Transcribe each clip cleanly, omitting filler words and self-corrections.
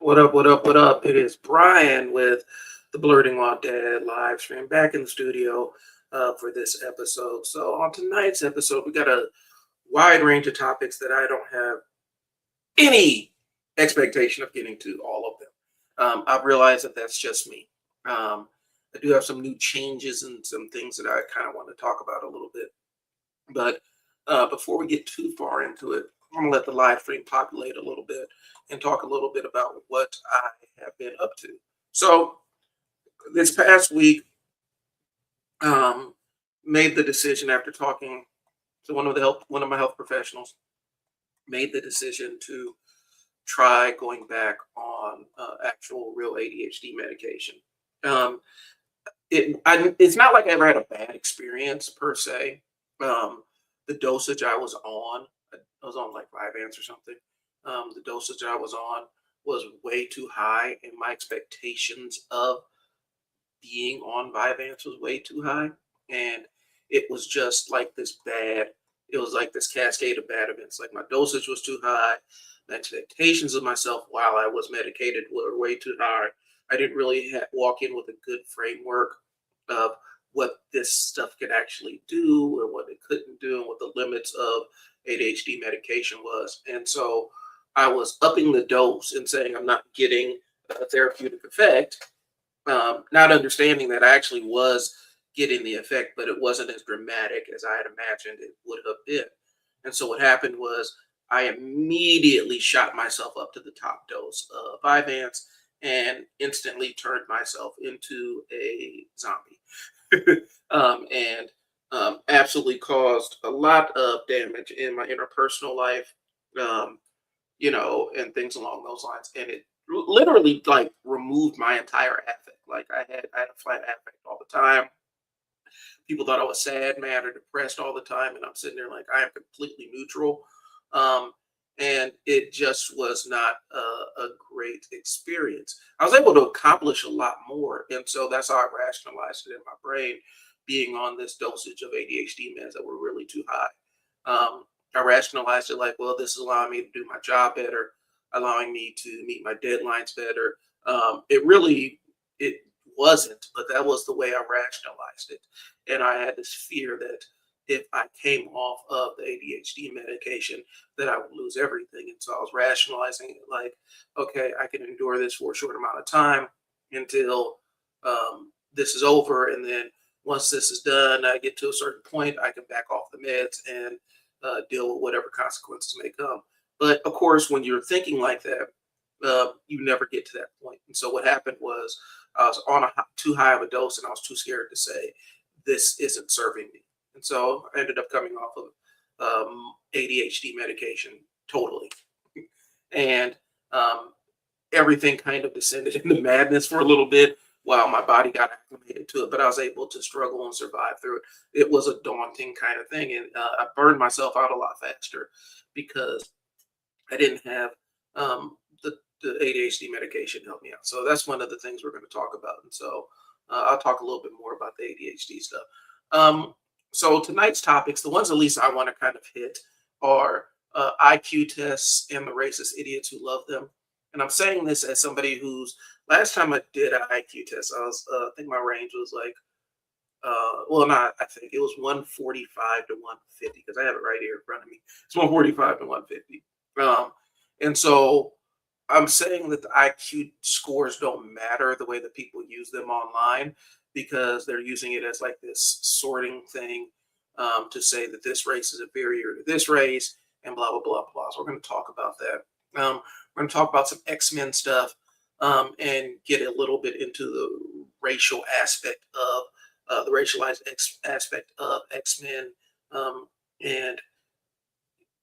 What up, what up, what up? It is Brian with the Blurting While Dead live stream back in the studio for this episode. So, on tonight's episode, we got a wide range of topics that I don't have any expectation of getting to all of them. I've realized that that's just me. I do have some new changes and some things that I kind of want to talk about a little bit. But before we get too far into it, I'm going to let the live stream populate a little bit and talk a little bit about what I have been up to. So this past week, um, made the decision after talking to one of my health professionals, made the decision to try going back on actual real ADHD medication. Um, it's not like I ever had a bad experience per se. The dosage I was on like Vyvanse or something. The dosage I was on was way too high, and my expectations of being on Vyvanse was way too high, and it was just like this bad. It was like this cascade of bad events. Like my dosage was too high. The expectations of myself while I was medicated were way too high. I didn't really walk in with a good framework of what this stuff could actually do and what it couldn't do and what the limits of ADHD medication was. And so I was upping the dose and saying I'm not getting a therapeutic effect, not understanding that I actually was getting the effect, but it wasn't as dramatic as I had imagined it would have been. And so what happened was I immediately shot myself up to the top dose of Vyvanse and instantly turned myself into a zombie. And absolutely caused a lot of damage in my interpersonal life, um, and things along those lines. And it literally like removed my entire affect. Like I had a flat affect all the time. People thought I was sad, mad, or depressed all the time, and I'm sitting there like I am completely neutral. Um, and it just was not a great experience. I was able to accomplish a lot more, and so that's how I rationalized it in my brain, being on this dosage of ADHD meds that were really too high. I rationalized it like, well, this is allowing me to do my job better, allowing me to meet my deadlines better. It wasn't, but that was the way I rationalized it. And I had this fear that if I came off of the ADHD medication, that I would lose everything. And so I was rationalizing it like, okay, I can endure this for a short amount of time until this is over. And then once this is done, I get to a certain point, I can back off the meds and deal with whatever consequences may come. But of course, when you're thinking like that, you never get to that point. And so what happened was I was on too high of a dose, and I was too scared to say this isn't serving me. And so I ended up coming off of ADHD medication totally, and everything kind of descended into madness for a little bit while my body got acclimated to it. But I was able to struggle and survive through it. It was a daunting kind of thing, and I burned myself out a lot faster because I didn't have the ADHD medication help me out. So that's one of the things we're going to talk about. And so I'll talk a little bit more about the ADHD stuff. So tonight's topics, the ones at least I want to kind of hit, are IQ tests and the racist idiots who love them. And I'm saying this as somebody who's last time I did an IQ test, I think my range was like, well, not I think it was 145 to 150 because I have it right here in front of me. It's 145 to 150. And so I'm saying that the IQ scores don't matter the way that people use them online because they're using it as like this sorting thing, to say that this race is inferior to this race and blah, blah, blah, blah. So we're going to talk about that. We're going to talk about some X-Men stuff, and get a little bit into the racial aspect of the racialized aspect of X-Men. And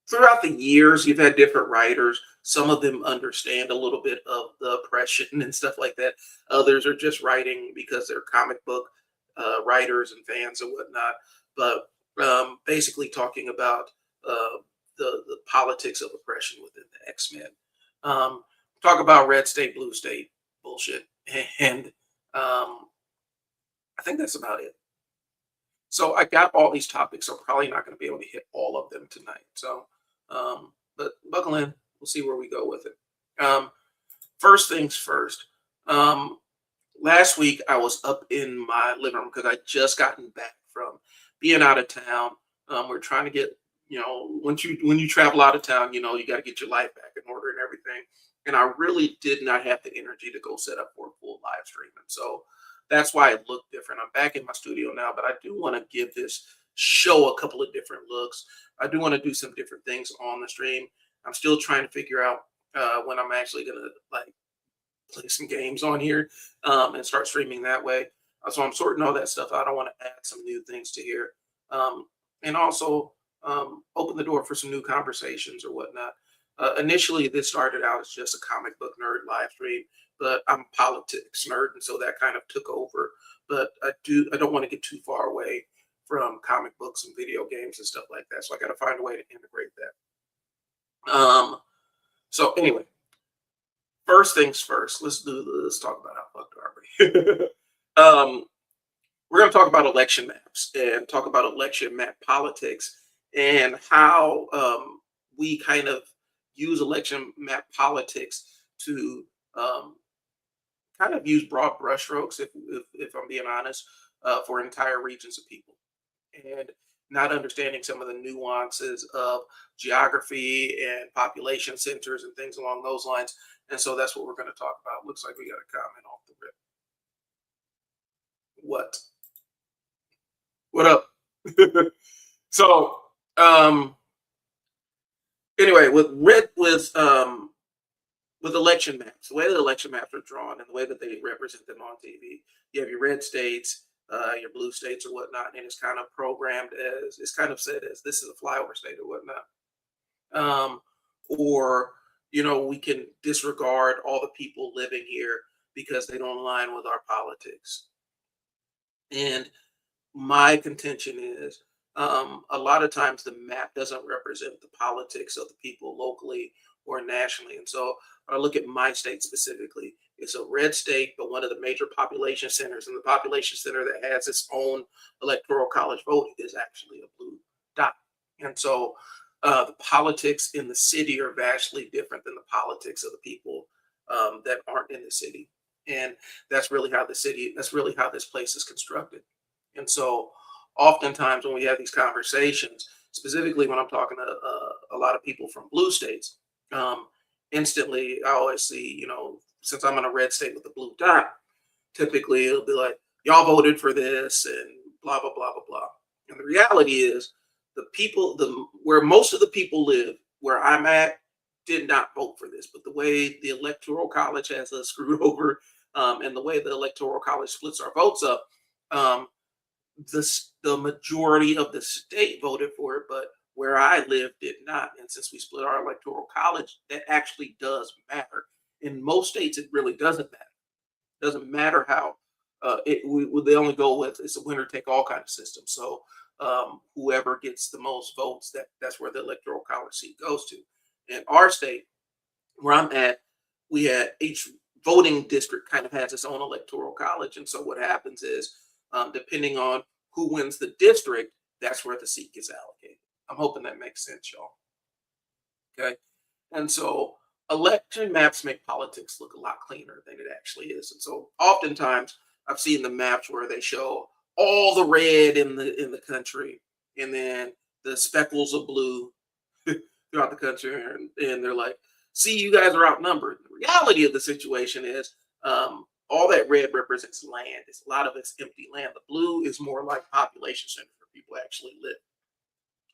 throughout the years, you've had different writers. Some of them understand a little bit of the oppression and stuff like that. Others are just writing because they're comic book writers and fans and whatnot. But basically, talking about uh, the politics of oppression within the X-Men. Um, Talk about red state, blue state bullshit, and I think that's about it. So I got all these topics. I'm probably not going to be able to hit all of them tonight. So, but buckle in. We'll see where we go with it. Um, First things first. Um, Last week I was up in my living room because I just gotten back from being out of town. We're trying to get, when you travel out of town, you got to get your life back in order and everything. And I really did not have the energy to go set up for a full live stream, and so that's why it looked different. I'm back in my studio now, but I do want to give this show a couple of different looks. I do want to do some different things on the stream. I'm still trying to figure out when I'm actually gonna like play some games on here and start streaming that way. So I'm sorting all that stuff out. I want to add some new things to here, um, and also open the door for some new conversations or whatnot. Initially, this started out as just a comic book nerd live stream, but I'm a politics nerd, and so that kind of took over. But I don't want to get too far away from comic books and video games and stuff like that. So I got to find a way to integrate that. So anyway, first things first. Let's talk about how fucked are we. um, we're going to talk about election maps and talk about election map politics and how we kind of use election map politics to um, kind of use broad brushstrokes, if I'm being honest, for entire regions of people, and not understanding some of the nuances of geography and population centers and things along those lines. And so that's what we're going to talk about. Looks like we got a comment off the rip. What? What up? So, um, anyway, with election maps, the way the election maps are drawn and the way that they represent them on TV, you have your red states, your blue states or whatnot, and it's kind of programmed as it's kind of said as this is a flyover state or whatnot. Um, or we can disregard all the people living here because they don't align with our politics. And my contention is a lot of times the map doesn't represent the politics of the people locally or nationally. And so when I look at my state specifically, it's a red state, but one of the major population centers, and the population center that has its own electoral college vote is actually a blue dot. And so the politics in the city are vastly different than the politics of the people that aren't in the city. And that's really how this place is constructed. And so, oftentimes, when we have these conversations, specifically when I'm talking to a lot of people from blue states, um, instantly I always see, since I'm in a red state with a blue dot, typically it'll be like, y'all voted for this and blah, blah, blah, blah, blah. And the reality is, where most of the people live, where I'm at, did not vote for this. But the way the Electoral College has us screwed over, and the way the Electoral College splits our votes up, um, the majority of the state voted for it, but where I live did not. And since we split our electoral college, that actually does matter. In most states, it really doesn't matter. It doesn't matter how they only go with it's a winner take all kind of system. So whoever gets the most votes, that's where the electoral college seat goes to. In our state, where I'm at, we had each voting district kind of has its own electoral college, and so what happens is, depending on who wins the district, that's where the seat gets allocated. I'm hoping that makes sense, y'all. Okay, and so election maps make politics look a lot cleaner than it actually is, and so oftentimes I've seen the maps where they show all the red in the country, and then the speckles of blue throughout the country, and they're like, "See, you guys are outnumbered." The reality of the situation is, all that red represents land. It's a lot of it's empty land. The blue is more like population center where people actually live.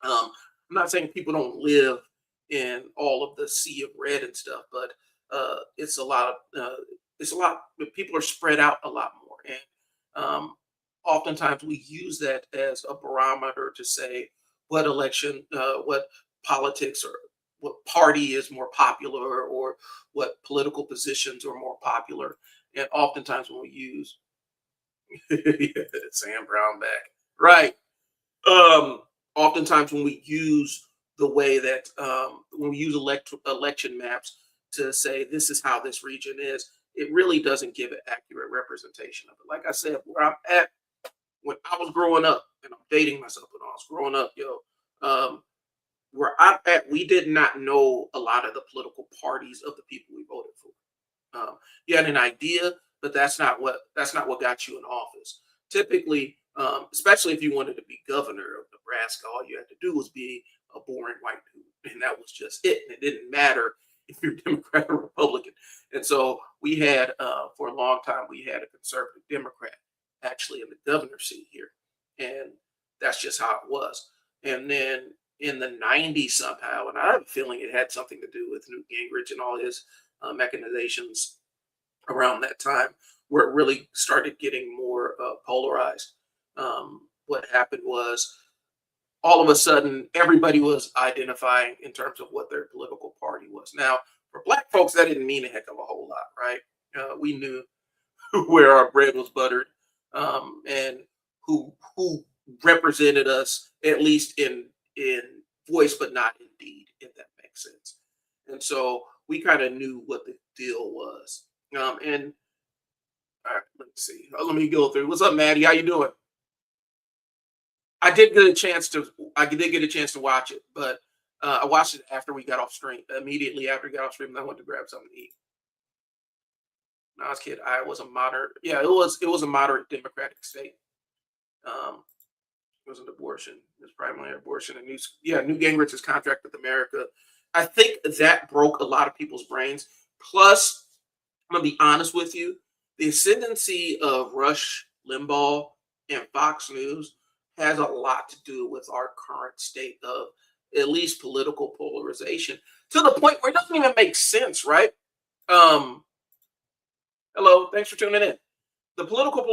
I'm not saying people don't live in all of the sea of red and stuff, but it's a lot. It's a lot. People are spread out a lot more, and oftentimes we use that as a barometer to say what politics or what party is more popular or what political positions are more popular. And oftentimes when we use yeah, Sam Brown back, right? Um, Oftentimes when we use the way that when we use election maps to say this is how this region is, it really doesn't give an accurate representation of it. Like I said, where I'm at when I was growing up, and I'm dating myself when I was growing up, um, where I'm at, we did not know a lot of the political parties of the people we voted for. You had an idea, but that's not what got you in office. Typically, especially if you wanted to be governor of Nebraska, all you had to do was be a boring white dude, and that was just it. And it didn't matter if you're Democrat or Republican. And so we had, for a long time, we had a conservative Democrat actually in the governor seat here, and that's just how it was. And then in the '90s somehow, and I have a feeling it had something to do with Newt Gingrich and all his mechanizations around that time, where it really started getting more polarized. What happened was all of a sudden everybody was identifying in terms of what their political party was. Now, for Black folks, that didn't mean a heck of a whole lot, right? We knew where our bread was buttered, and who represented us at least in voice, but not in deed, if that makes sense. And so we kind of knew what the deal was. And all right, let's see. Let me go through. What's up, Maddie? How you doing? I did get a chance to. I did get a chance to watch it, but I watched it after we got off stream. Immediately after we got off stream, and I went to grab something to eat. When I was a kid, I was a moderate. Yeah, it was a moderate Democratic state. Um, it was an abortion. It was primarily abortion. And Newt Gingrich's contract with America. I think that broke a lot of people's brains. Plus, I'm gonna be honest with you, the ascendancy of Rush Limbaugh and Fox News has a lot to do with our current state of at least political polarization to the point where it doesn't even make sense, right? Um, Hello, thanks for tuning in. The political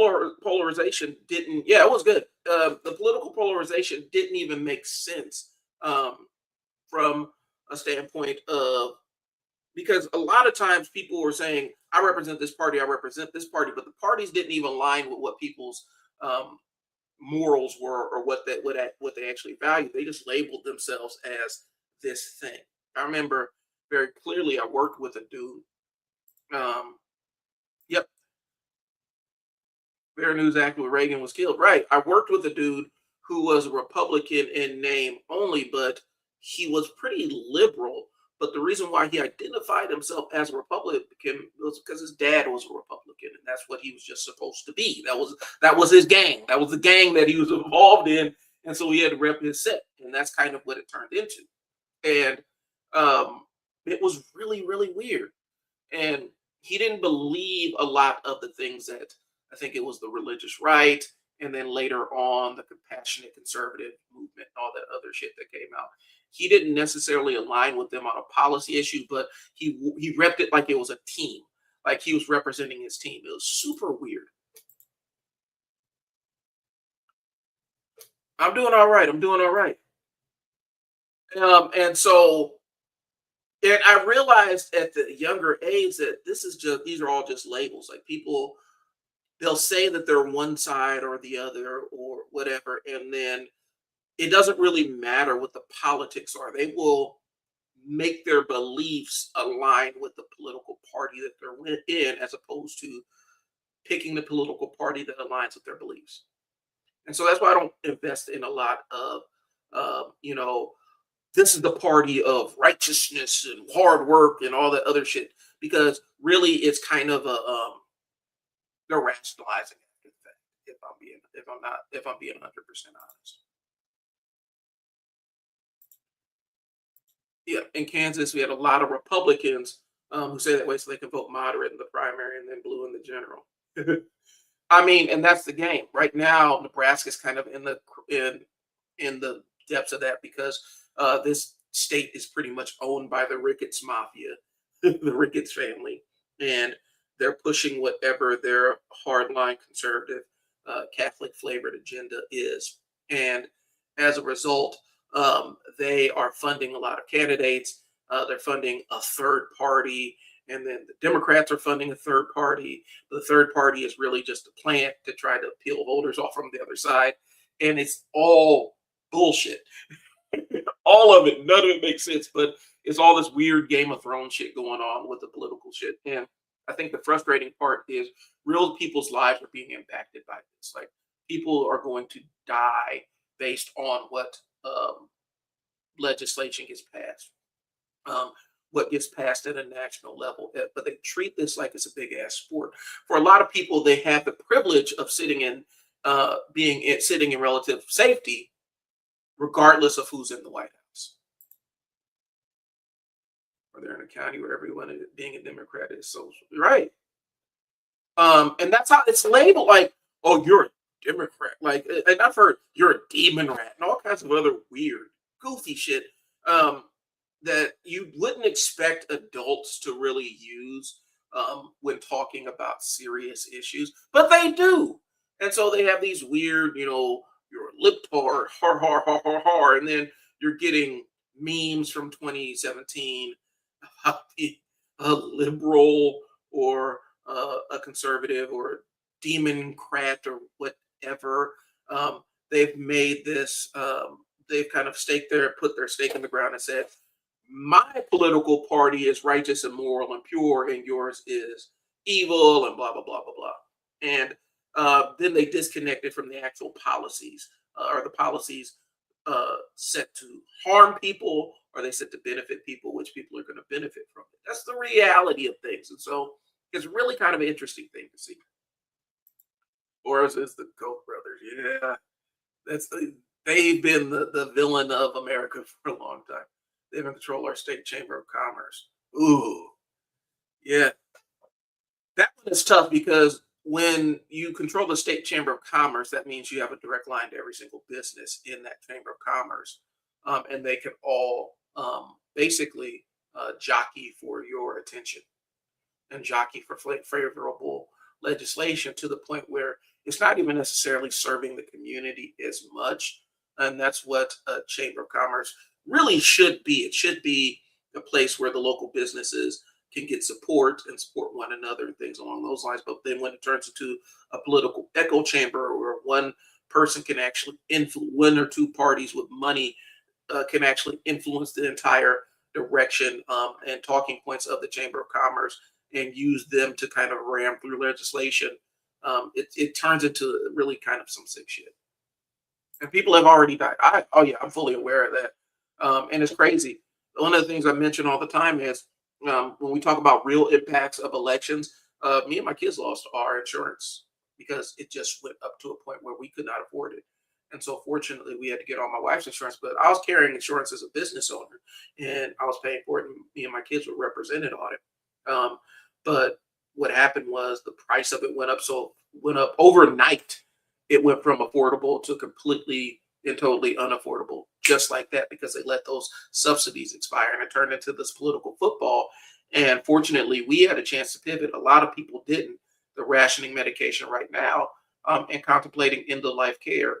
polarization didn't, yeah, it was good. The political polarization didn't even make sense, from a standpoint of, because a lot of times people were saying, I represent this party, I represent this party, but the parties didn't even align with what people's um, morals were, or what they actually value. They just labeled themselves as this thing. I remember very clearly I worked with a dude. Um, yep, Fair News Act where Reagan was killed. Right. I worked with a dude who was a Republican in name only, but he was pretty liberal. But the reason why he identified himself as a Republican was because his dad was a Republican, and that's what he was just supposed to be. That was his gang. That was the gang that he was involved in, and so he had to rep his set, and that's kind of what it turned into. And um, it was really, really weird. And he didn't believe a lot of the things that, I think it was the religious right, and then later on the compassionate conservative movement and all that other shit that came out. He didn't necessarily align with them on a policy issue, but he repped it like it was a team, like he was representing his team. It was super weird. I'm doing all right. I'm doing all right. And so, and I realized at the younger age that these are all just labels. Like, people, they'll say that they're one side or the other or whatever, and then it doesn't really matter what the politics are. They will make their beliefs align with the political party that they're in, as opposed to picking the political party that aligns with their beliefs. And so that's why I don't invest in a lot of, you know, this is the party of righteousness and hard work and all that other shit, because really it's kind of a, they're rationalizing after the fact. If I'm being 100% honest. Yeah, in Kansas we had a lot of Republicans, who say that way so they can vote moderate in the primary and then blue in the general. I mean, and that's the game right now. Nebraska's kind of in the depths of that, because this state is pretty much owned by the Ricketts mafia, the Ricketts family, and they're pushing whatever their hardline conservative, Catholic flavored agenda is. And as a result, they are funding a lot of candidates. They're funding a third party, and then the Democrats are funding a third party. The third party is really just a plant to try to peel voters off from the other side, and it's all bullshit. All of it, none of it makes sense, but it's all this weird Game of Thrones shit going on with the political shit. And I think the frustrating part is real people's lives are being impacted by this. Like, people are going to die based on what legislation gets passed. Um, what gets passed at a national level. But they treat this like it's a big ass sport. For a lot of people, they have the privilege of sitting in relative safety, regardless of who's in the White House, or they're in a county where everyone being a Democrat is so right. And that's how it's labeled. Like, oh, you're a Democrat. Like, and I've heard you're a demon rat and all kinds of other weird, goofy shit um, that you wouldn't expect adults to really use when talking about serious issues, but they do. And so they have these weird, you're a libtard, har har har har har, and then you're getting memes from 2017 about the a liberal or a conservative or a democrat or whatever. They've made this. They've kind of put their stake in the ground and said, "My political party is righteous and moral and pure, and yours is evil and blah blah blah blah blah." And then they disconnected from the actual policies, or the policies set to harm people, or they set to benefit people, which people are going to benefit from it. That's the reality of things, and so it's really kind of an interesting thing to see. Or is the Koch brothers? Yeah, they've been the villain of America for a long time. They've been control our state chamber of commerce. Ooh, yeah, that one is tough because when you control the state chamber of commerce, that means you have a direct line to every single business in that chamber of commerce, and they can all basically jockey for your attention and jockey for favorable legislation to the point where it's not even necessarily serving the community as much. And that's what a chamber of commerce really should be. It should be a place where the local businesses can get support and support one another and things along those lines. But then when it turns into a political echo chamber where one person can actually influence, one or two parties with money can actually influence the entire direction and talking points of the Chamber of Commerce and use them to kind of ram through legislation, it turns into really kind of some sick shit. And people have already died. Oh yeah, I'm fully aware of that. And it's crazy. One of the things I mention all the time is when we talk about real impacts of elections, me and my kids lost our insurance because it just went up to a point where we could not afford it. And so fortunately we had to get on my wife's insurance, but I was carrying insurance as a business owner and I was paying for it and me and my kids were represented on it. But what happened was the price of it went up. So went up overnight. It went from affordable to completely and totally unaffordable, just like that, because they let those subsidies expire and it turned into this political football. And fortunately, we had a chance to pivot. A lot of people didn't. They're rationing medication right now and contemplating end of life care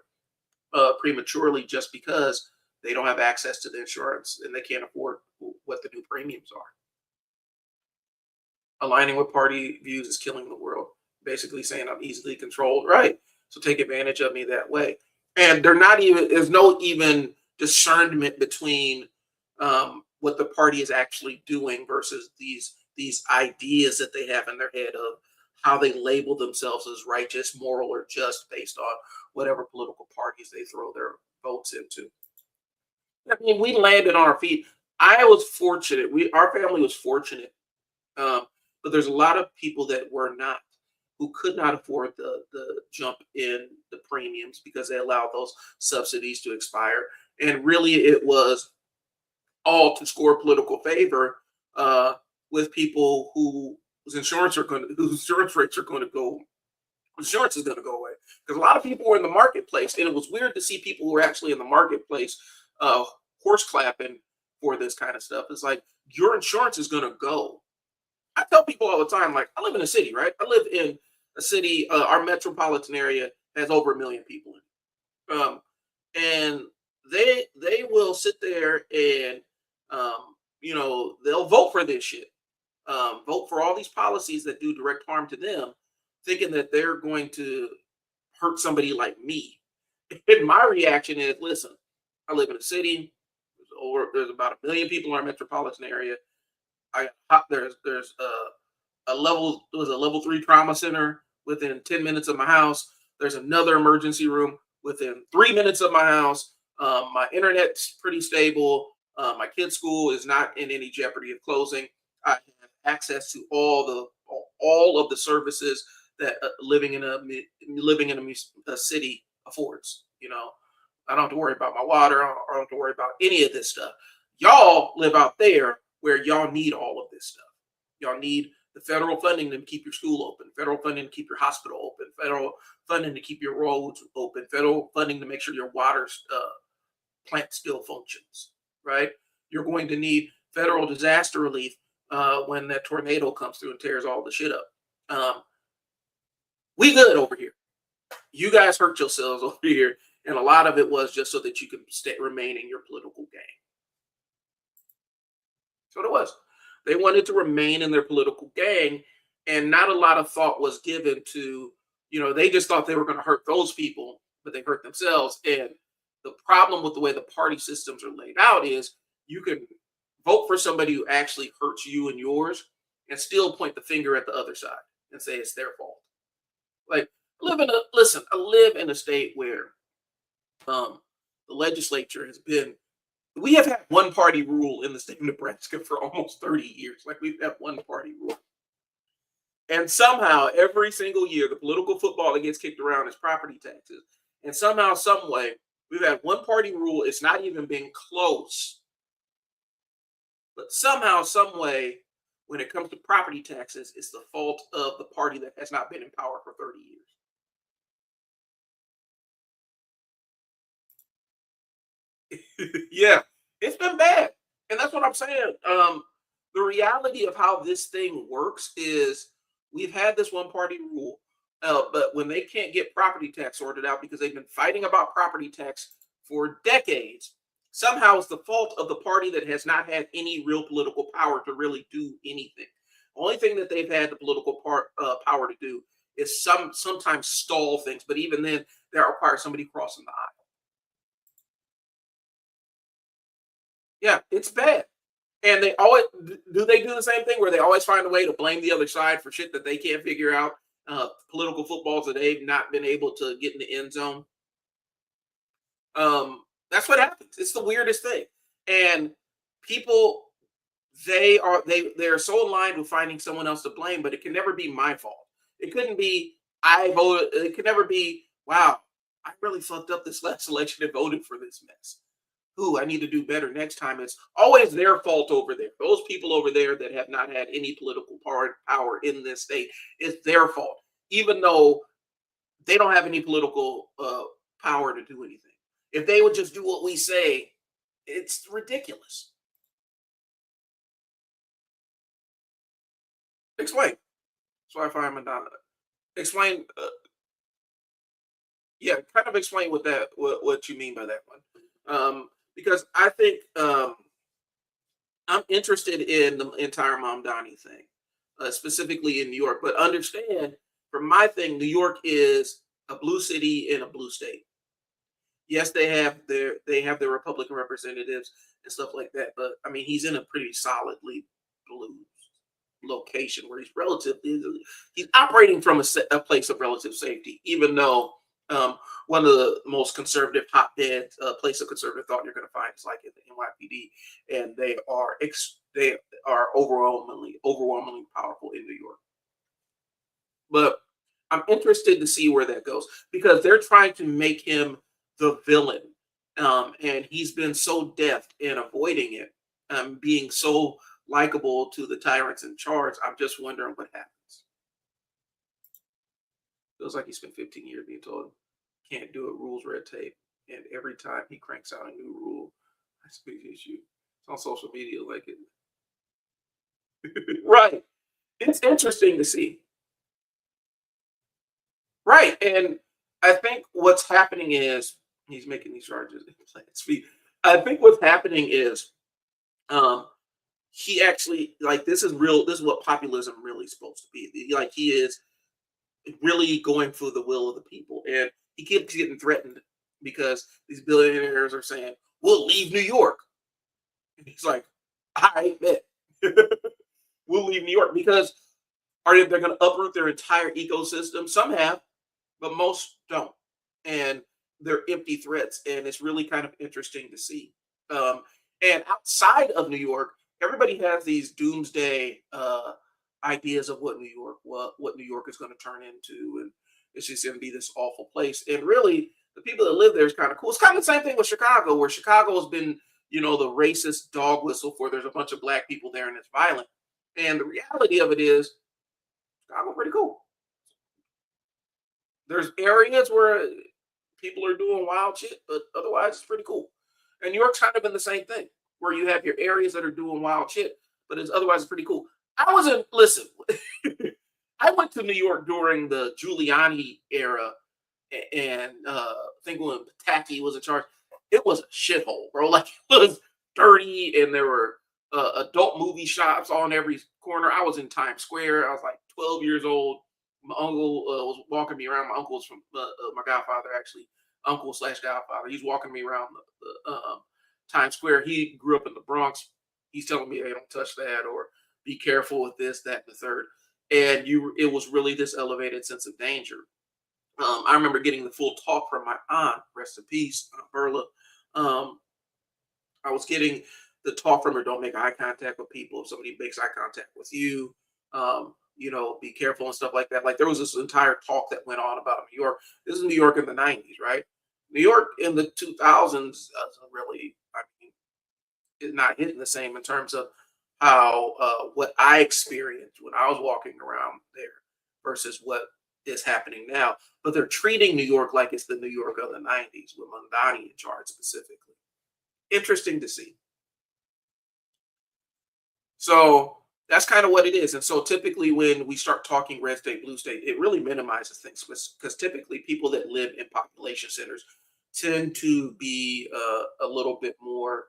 prematurely just because they don't have access to the insurance and they can't afford what the new premiums are. Aligning with party views is killing the world. Basically saying I'm easily controlled, right? So take advantage of me that way. And there's no even discernment between what the party is actually doing versus these ideas that they have in their head of how they label themselves as righteous, moral, or just based on whatever political parties they throw their votes into. I mean, we landed on our feet. I was fortunate. Our family was fortunate, but there's a lot of people that were not, who could not afford the jump in the premiums because they allowed those subsidies to expire. And really, it was all to score political favor with people whose insurance rates are going to go. Insurance is going to go away because a lot of people were in the marketplace, and it was weird to see people who were actually in the marketplace horse clapping for this kind of stuff. It's like your insurance is going to go. I tell people all the time, like I live in a city, right? I live in a city. Our metropolitan area has over 1 million people in it, and they will sit there and they'll vote for this shit, vote for all these policies that do direct harm to them, thinking that they're going to hurt somebody like me. And my reaction is, listen, I live in a city. There's about 1 million people in our metropolitan area. There's a level 3 trauma center within 10 minutes of my house. There's another emergency room within 3 minutes of my house. My internet's pretty stable. My kid's school is not in any jeopardy of closing. I have access to all of the services that living in a city affords. I don't have to worry about my water. I don't have to worry about any of this stuff. Y'all live out there where y'all need all of this stuff. Y'all need the federal funding to keep your school open, federal funding to keep your hospital open, federal funding to keep your roads open, federal funding to make sure your water plant still functions, right? You're going to need federal disaster relief when that tornado comes through and tears all the shit up. We good over here. You guys hurt yourselves over here, and a lot of it was just so that you could remain in your political game. So it was. They wanted to remain in their political gang, and not a lot of thought was given to, they just thought they were going to hurt those people, but they hurt themselves. And the problem with the way the party systems are laid out is you can vote for somebody who actually hurts you and yours and still point the finger at the other side and say it's their fault. Like, I live in a state where the legislature we have had one party rule in the state of Nebraska for almost 30 years. Like, we've had one party rule. And somehow, every single year, the political football that gets kicked around is property taxes. And somehow, some way, we've had one party rule. It's not even been close. But somehow, some way, when it comes to property taxes, it's the fault of the party that has not been in power for 30 years. Yeah, it's been bad. And that's what I'm saying. The reality of how this thing works is we've had this one party rule, but when they can't get property tax sorted out because they've been fighting about property tax for decades, somehow it's the fault of the party that has not had any real political power to really do anything. The only thing that they've had the political power to do is sometimes stall things, but even then, that requires somebody crossing the aisle. Yeah, it's bad. And they do the same thing where they always find a way to blame the other side for shit that they can't figure out, political footballs that they've not been able to get in the end zone. That's what happens. It's the weirdest thing. And people, they're so aligned with finding someone else to blame, but it can never be my fault. It couldn't be I voted. It could never be, wow, I really fucked up this last election and voted for this mess. Ooh, I need to do better next time. It's always their fault over there. Those people over there that have not had any political power in this state, it's their fault, even though they don't have any political power to do anything. If they would just do what we say, it's ridiculous. Explain. That's why I find Madonna. Explain. Yeah, kind of explain what you mean by that one. Because I think I'm interested in the entire Mamdani thing, specifically in New York. But understand, for my thing, New York is a blue city in a blue state. Yes, they have their Republican representatives and stuff like that. But I mean, he's in a pretty solidly blue location where he's operating from a place of relative safety, even though one of the most conservative hotbeds, place of conservative thought you're going to find is like in the NYPD, and they are overwhelmingly powerful in New York. But I'm interested to see where that goes because they're trying to make him the villain, and he's been so deft in avoiding it, being so likable to the tyrants in charge. I'm just wondering what happens. Feels like he spent 15 years being told can't do it, rules, red tape, and every time he cranks out a new rule, that's a big issue. It's on social media like it. Right. It's interesting to see. Right. And I think what's happening is he's making these charges in plain speed. I think what's happening is um he actually, like, this is real, this is what populism really is supposed to be. Like, he is really going for the will of the people. And he keeps getting threatened because these billionaires are saying, we'll leave New York. And he's like, I bet. We'll leave New York because they're going to uproot their entire ecosystem? Some have, but most don't. And they're empty threats. And it's really kind of interesting to see. And outside of New York, everybody has these doomsday ideas of what New York is going to turn into, and it's just going to be this awful place. And really, the people that live there is kind of cool. It's kind of the same thing with Chicago, where Chicago has been, the racist dog whistle for there's a bunch of black people there and it's violent. And the reality of it is, Chicago pretty cool. There's areas where people are doing wild shit, but otherwise it's pretty cool. And New York's kind of been the same thing, where you have your areas that are doing wild shit, but it's otherwise pretty cool. I wasn't listen. I went to New York during the Giuliani era, and I think when Pataki was in charge, it was a shithole, bro. Like it was dirty, and there were adult movie shops on every corner. I was in Times Square. I was like 12 years old. My uncle was walking me around. My uncle was from my godfather, actually, uncle slash godfather. He's walking me around the Times Square. He grew up in the Bronx. He's telling me, "Hey, don't touch that," or "Be careful with this, that, and the third." And it was really this elevated sense of danger. I remember getting the full talk from my aunt, rest in peace, Aunt Berla. Um, I was getting the talk from her: don't make eye contact with people. If somebody makes eye contact with you, be careful and stuff like that. Like there was this entire talk that went on about New York. This is New York in the 90s, right? New York in the 2000s doesn't really, I mean, is not hitting the same in terms of how what I experienced when I was walking around there versus what is happening now. But they're treating New York like it's the New York of the 90s with Mondani in charge specifically. Interesting to see. So that's kind of what it is. And so typically when we start talking red state, blue state, it really minimizes things because typically people that live in population centers tend to be a little bit more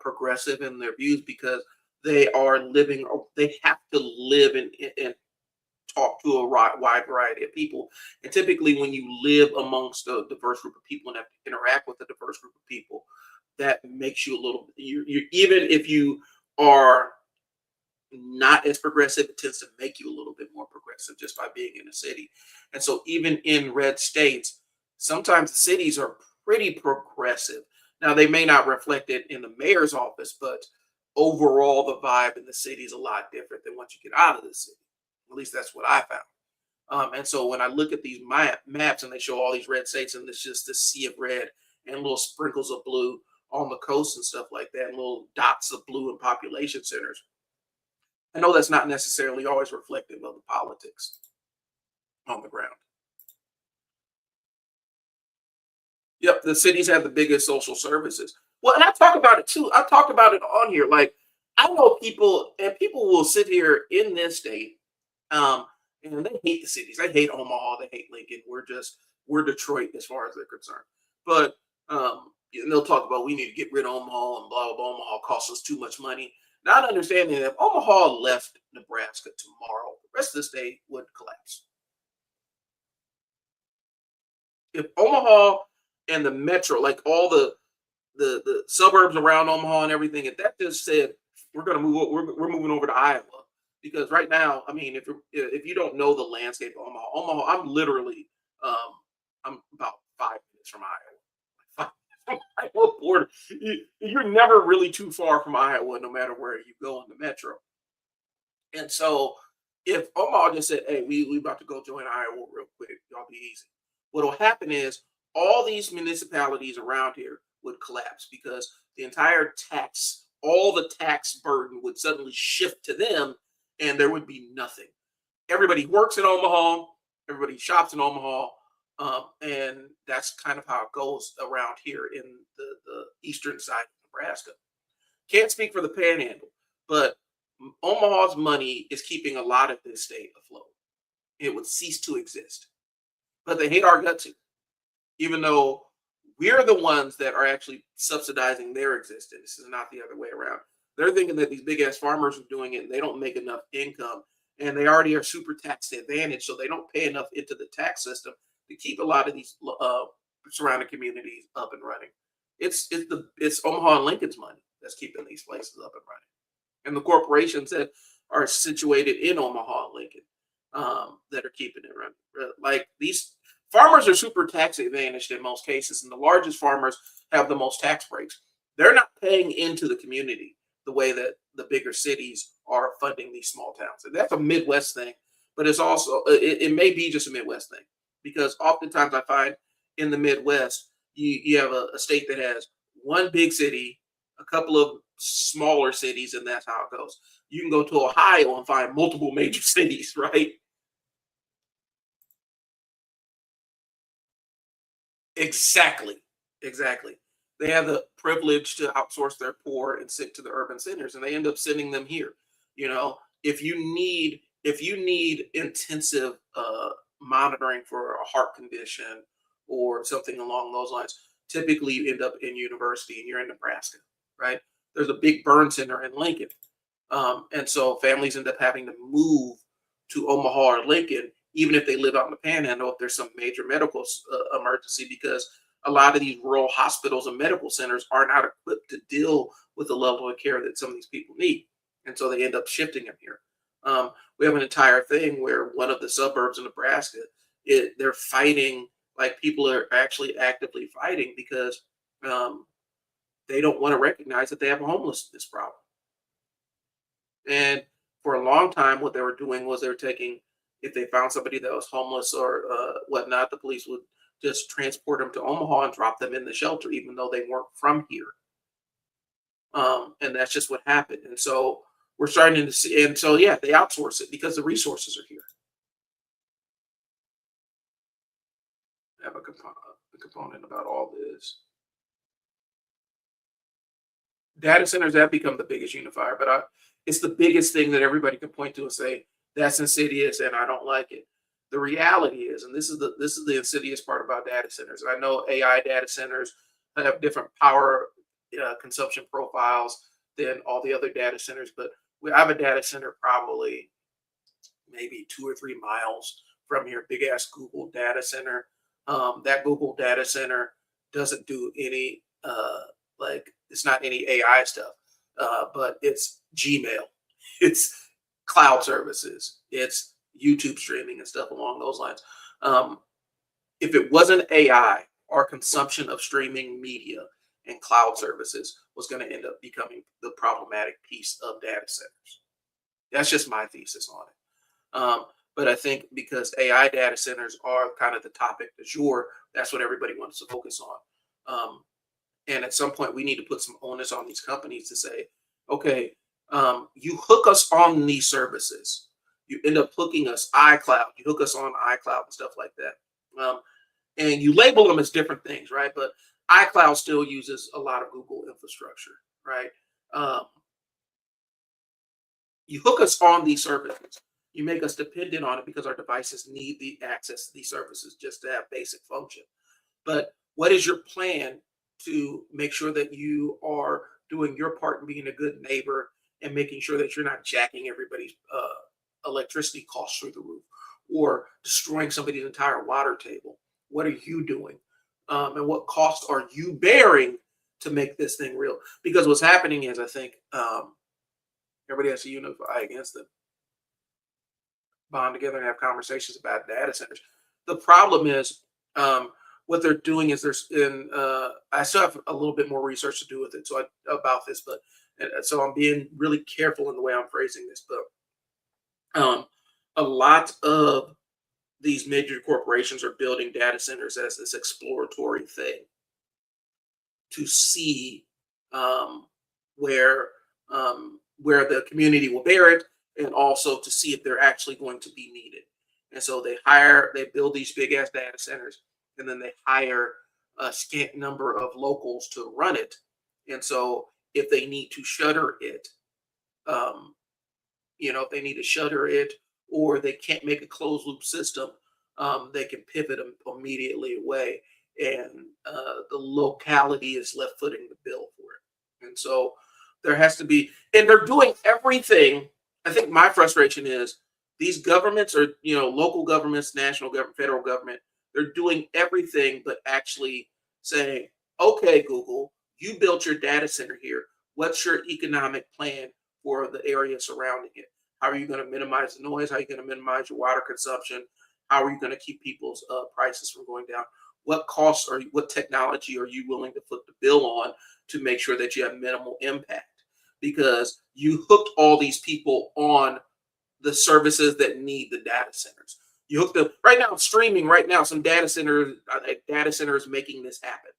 progressive in their views because they are living, or they have to live and talk to a wide variety of people. And typically when you live amongst a diverse group of people and have to interact with a diverse group of people, that makes you a little, you even if you are not as progressive, it tends to make you a little bit more progressive just by being in a city. And so even in red states, sometimes the cities are pretty progressive. Now they may not reflect it in the mayor's office, but overall the vibe in the city is a lot different than once you get out of the city. At least that's what I found. And so when I look at these maps and they show all these red states and it's just this sea of red and little sprinkles of blue on the coast and stuff like that, and little dots of blue in population centers, I know that's not necessarily always reflective of the politics on the ground. Yep, the cities have the biggest social services. Well, and I talk about it too. I talked about it on here. Like I know people, and people will sit here in this state, um, and they hate the cities. They hate Omaha. They hate Lincoln. We're Detroit as far as they're concerned. But and they'll talk about we need to get rid of Omaha and blah blah blah. Omaha costs us too much money. Not understanding that if Omaha left Nebraska tomorrow, the rest of the state would collapse. If Omaha and the metro, like all the suburbs around Omaha and everything, if that just said we're going to move, we're moving over to Iowa, because right now, I mean, if you don't know the landscape of Omaha, I'm literally I'm about 5 minutes from Iowa. Iowa border. You're never really too far from Iowa, no matter where you go in the metro. And so, if Omaha just said, "Hey, we about to go join Iowa real quick, y'all be easy," what'll happen is all these municipalities around here would collapse because the entire all the tax burden would suddenly shift to them, and there would be nothing. Everybody works in Omaha, everybody shops in Omaha, and that's kind of how it goes around here in the eastern side of Nebraska. Can't speak for the Panhandle, but Omaha's money is keeping a lot of this state afloat. It would cease to exist, but they hate our guts, even though we're the ones that are actually subsidizing their existence. This is not the other way around. They're thinking that these big ass farmers are doing it and they don't make enough income and they already are super tax advantaged, so they don't pay enough into the tax system to keep a lot of these surrounding communities up and running. It's Omaha and Lincoln's money that's keeping these places up and running, and the corporations that are situated in Omaha and Lincoln that are keeping it running. Like these farmers are super tax advantaged in most cases, and the largest farmers have the most tax breaks. They're not paying into the community the way that the bigger cities are funding these small towns. And that's a Midwest thing, but it's also it may be just a Midwest thing because oftentimes I find in the Midwest you have a state that has one big city, a couple of smaller cities, and that's how it goes. You can go to Ohio and find multiple major cities, right? Exactly. Exactly. They have the privilege to outsource their poor and sick to the urban centers, and they end up sending them here. You know, if you need intensive monitoring for a heart condition or something along those lines, typically you end up in university, and you're in Nebraska, right? There's a big burn center in Lincoln, and so families end up having to move to Omaha or Lincoln, even if they live out in the Panhandle, if there's some major medical emergency, because a lot of these rural hospitals and medical centers are not equipped to deal with the level of care that some of these people need, and so they end up shifting them here. We have an entire thing where one of the suburbs of Nebraska, they're fighting, like people are actually actively fighting because um, they don't want to recognize that they have a homelessness problem. And for a long time, what they were doing was they were taking, if they found somebody that was homeless or whatnot, the police would just transport them to Omaha and drop them in the shelter, even though they weren't from here. And that's just what happened. And so we're starting to see, and so yeah, they outsource it because the resources are here. I have a component about all this. Data centers have become the biggest unifier, but it's the biggest thing that everybody can point to and say that's insidious and I don't like it. The reality is, and this is the insidious part about data centers. I know AI data centers have different power consumption profiles than all the other data centers, but we have a data center probably maybe 2 or 3 miles from your big ass Google data center. That Google data center doesn't do any like it's not any AI stuff, but it's Gmail, it's cloud services, it's YouTube streaming and stuff along those lines. Um, if it wasn't AI, our consumption of streaming media and cloud services was going to end up becoming the problematic piece of data centers. That's just my thesis on it. But I think because AI data centers are kind of the topic du jour, that's what everybody wants to focus on. And at some point, we need to put some onus on these companies to say, okay, you hook us on these services. You end up hooking us iCloud. You hook us on iCloud and stuff like that. And you label them as different things, right? But iCloud still uses a lot of Google infrastructure, right? Um, you hook us on these services. You make us dependent on it because our devices need the access to these services just to have basic function. But what is your plan to make sure that you are doing your part in being a good neighbor and making sure that you're not jacking everybody's electricity costs through the roof or destroying somebody's entire water table? What are you doing? And what costs are you bearing to make this thing real? Because what's happening is, I think everybody has to unify against them, bond together, and have conversations about data centers. The problem is, what they're doing is there's in I still have a little bit more research to do with it, about this, but so I'm being really careful in the way I'm phrasing this. But a lot of these major corporations are building data centers as this exploratory thing to see um, where where the community will bear it, and also to see if they're actually going to be needed. And so they build these big ass data centers, and then they hire a scant number of locals to run it. And so if they need to shutter it, um, if they need to shutter it or they can't make a closed loop system, they can pivot them immediately away, and the locality is left footing the bill for it. And so there has to be, and they're doing everything. I think my frustration is these governments are, local governments, national government, federal government, they're doing everything but actually saying, okay, Google, you built your data center here. What's your economic plan for the area surrounding it? How are you going to minimize the noise? How are you going to minimize your water consumption? How are you going to keep people's prices from going down? what costs or what technology are you willing to foot the bill on to make sure that you have minimal impact? Because you hooked all these people on the services that need the data centers. You hook them right now, streaming right now, some data centers making this happen,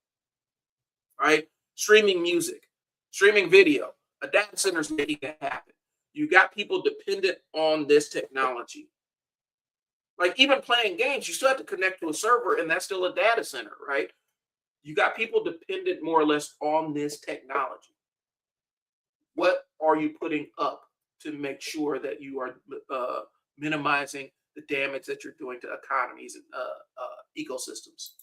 right? Streaming music, streaming video, a data center is making it happen. You got people dependent on this technology. Like even playing games, you still have to connect to a server, and that's still a data center, right? You got people dependent more or less on this technology. What are you putting up to make sure that you are minimizing the damage that you're doing to economies and ecosystems?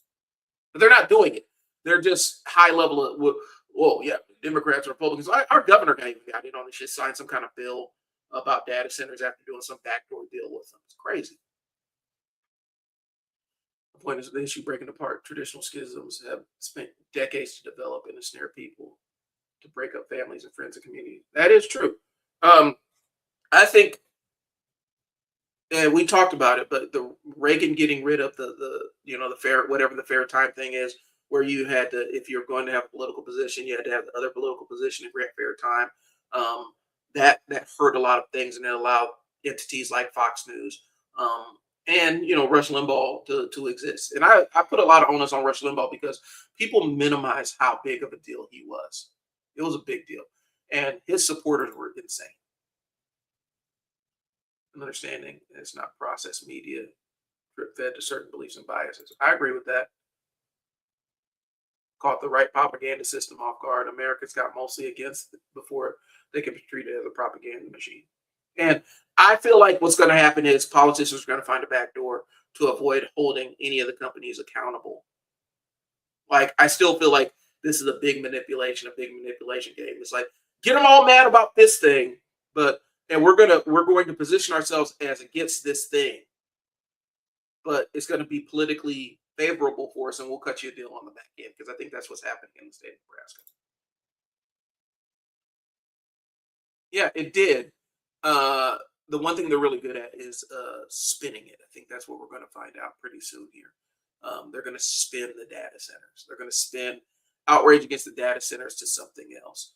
But they're not doing it. They're just high level of, well, yeah, Democrats, Republicans. Our governor even got in on this shit, signed some kind of bill about data centers after doing some backdoor deal with them. It's crazy. The point is the issue breaking apart traditional schisms have spent decades to develop and ensnare people to break up families and friends and communities. That is true. I think, and we talked about it, but the Reagan getting rid of the fair, whatever the fair time thing is, where you had to, if you're going to have a political position, you had to have the other political position and grant fair time. That hurt a lot of things, and it allowed entities like Fox News and Rush Limbaugh to exist. And I put a lot of onus on Rush Limbaugh because people minimize how big of a deal he was. It was a big deal, and his supporters were insane. And understanding it's not processed media drip fed to certain beliefs and biases. I agree with that. Caught the right propaganda system off guard. Americans got mostly against it before they could be treated as a propaganda machine. And I feel like what's going to happen is politicians are going to find a back door to avoid holding any of the companies accountable. Like, I still feel like this is a big manipulation game. It's like, get them all mad about this thing, and we're going to position ourselves as against this thing, but it's going to be politically favorable for us, and we'll cut you a deal on the back end, because I think that's what's happening in the state of Nebraska. Yeah, it did. The one thing they're really good at is spinning it. I think that's what we're going to find out pretty soon here. They're going to spin the data centers. They're going to spin outrage against the data centers to something else,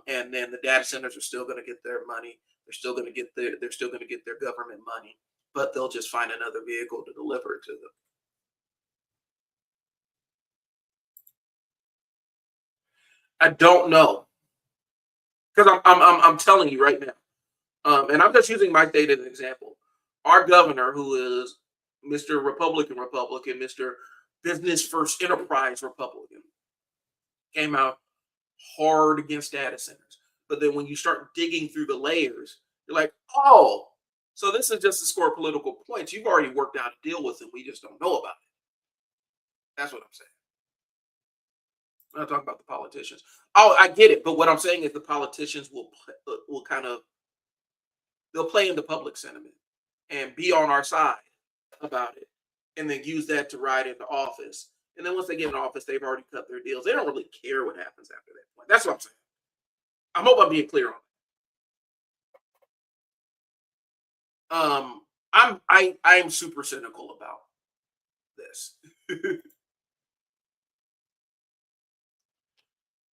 and then the data centers are still going to get their money. They're still going to get their government money, but they'll just find another vehicle to deliver it to them. I don't know, because I'm telling you right now, and I'm just using my state as an example. Our governor, who is Mr. Republican, Mr. Business First Enterprise Republican, came out hard against data centers. But then when you start digging through the layers, you're like, oh, so this is just to score political points. You've already worked out a deal with them. We just don't know about it. That's what I'm saying. I'm not talking about the politicians. Oh, I get it. But what I'm saying is the politicians will they'll play into public sentiment and be on our side about it, and then use that to ride into office. And then once they get in office, they've already cut their deals. They don't really care what happens after that point. That's what I'm saying. I hope I'm being clear on that. I'm super cynical about this.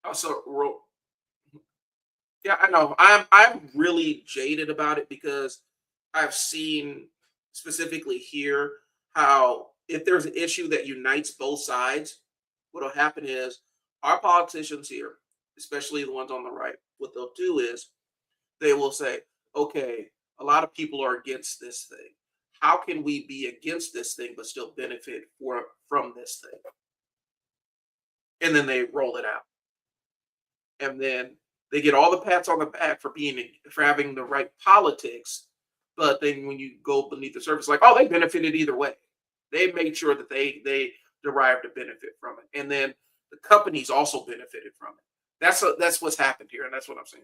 Also, yeah, I know. I'm really jaded about it because I've seen specifically here how if there's an issue that unites both sides, what'll happen is our politicians here, especially the ones on the right, what they'll do is they will say, okay, a lot of people are against this thing. How can we be against this thing but still benefit from this thing? And then they roll it out. And then they get all the pats on the back for having the right politics, but then when you go beneath the surface, like, oh, they benefited either way. They made sure that they derived a benefit from it, and then the companies also benefited from it. That's what's happened here, and that's what I'm saying.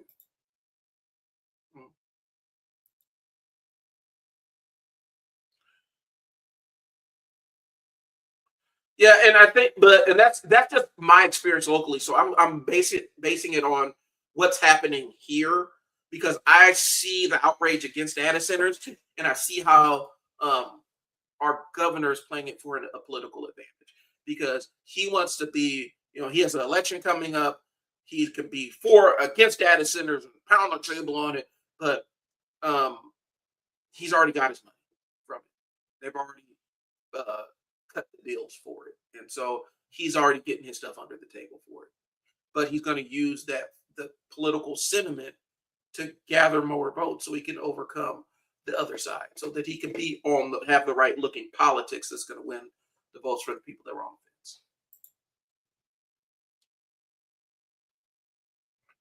Yeah, and I think, and that's just my experience locally. So I'm basing it on what's happening here, because I see the outrage against data centers, and I see how our governor is playing it for a political advantage. because he wants to be, he has an election coming up. He can be for against data centers and pound the table on it, but um, he's already got his money from it. They've already uh, cut the deals for it, and so he's already getting his stuff under the table for it. But he's going to use the political sentiment to gather more votes so he can overcome the other side, so that he can be have the right looking politics that's going to win the votes for the people that were on the fence.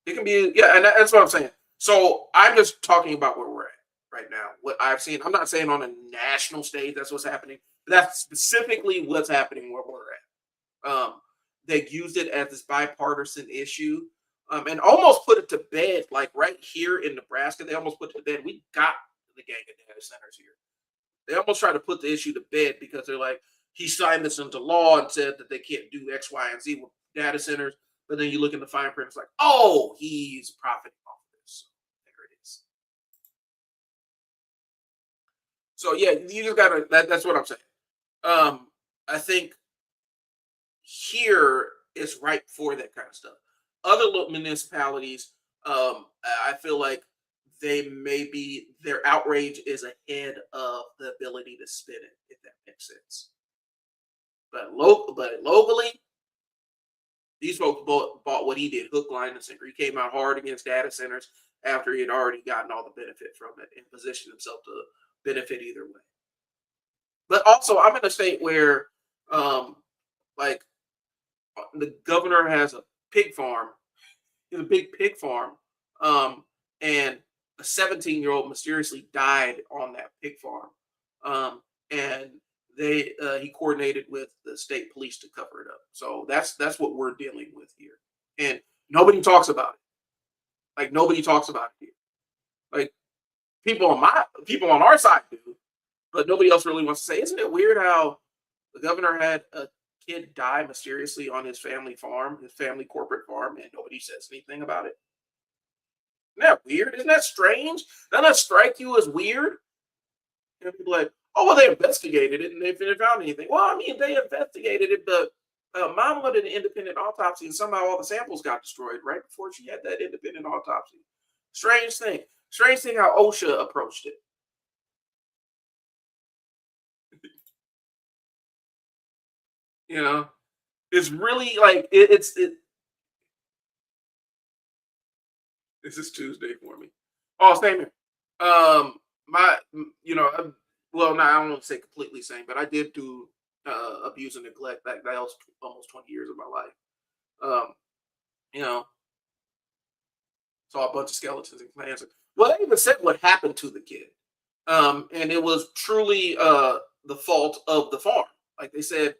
It can be, yeah, and that's what I'm saying. So I'm just talking about where we're at right now. What I've seen, I'm not saying on a national stage that's what's happening. That's specifically what's happening where we're at. They used it as this bipartisan issue, and almost put it to bed. Like right here in Nebraska, they almost put it to bed. We got the gang of data centers here. They almost try to put the issue to bed because they're like, he signed this into law and said that they can't do X, Y, and Z with data centers. But then you look in the fine print, it's like, oh, he's profiting off of this. So there it is. So yeah, you just gotta. That's what I'm saying. I think here is ripe for that kind of stuff. Other little municipalities, I feel like their outrage is ahead of the ability to spin it, if that makes sense. But locally, these folks bought what he did, hook, line, and sinker. He came out hard against data centers after he had already gotten all the benefit from it and positioned himself to benefit either way. But also, I'm in a state where, like, the governor has a pig farm. He has a big pig farm, and a 17-year-old mysteriously died on that pig farm, and he coordinated with the state police to cover it up. So that's what we're dealing with here, and nobody talks about it. Like nobody talks about it here. Like people on our side do, but nobody else really wants to say. Isn't it weird how the governor had a kid die mysteriously on his family farm, his family corporate farm, and nobody says anything about it? Isn't that weird? Isn't that strange? Doesn't that strike you as weird? People like, oh, well, they investigated it and they didn't found anything. Well, I mean, they investigated it, but mom wanted an independent autopsy, and somehow all the samples got destroyed right before she had that independent autopsy. Strange thing. Strange thing how OSHA approached it. You know, it's really like it's. This is Tuesday for me. Oh, same here. My, well, no, I don't want to say completely same, but I did do abuse and neglect. That was almost 20 years of my life. Um, you know, saw a bunch of skeletons and clans. Well, they even said what happened to the kid, and it was truly the fault of the farm. Like they said,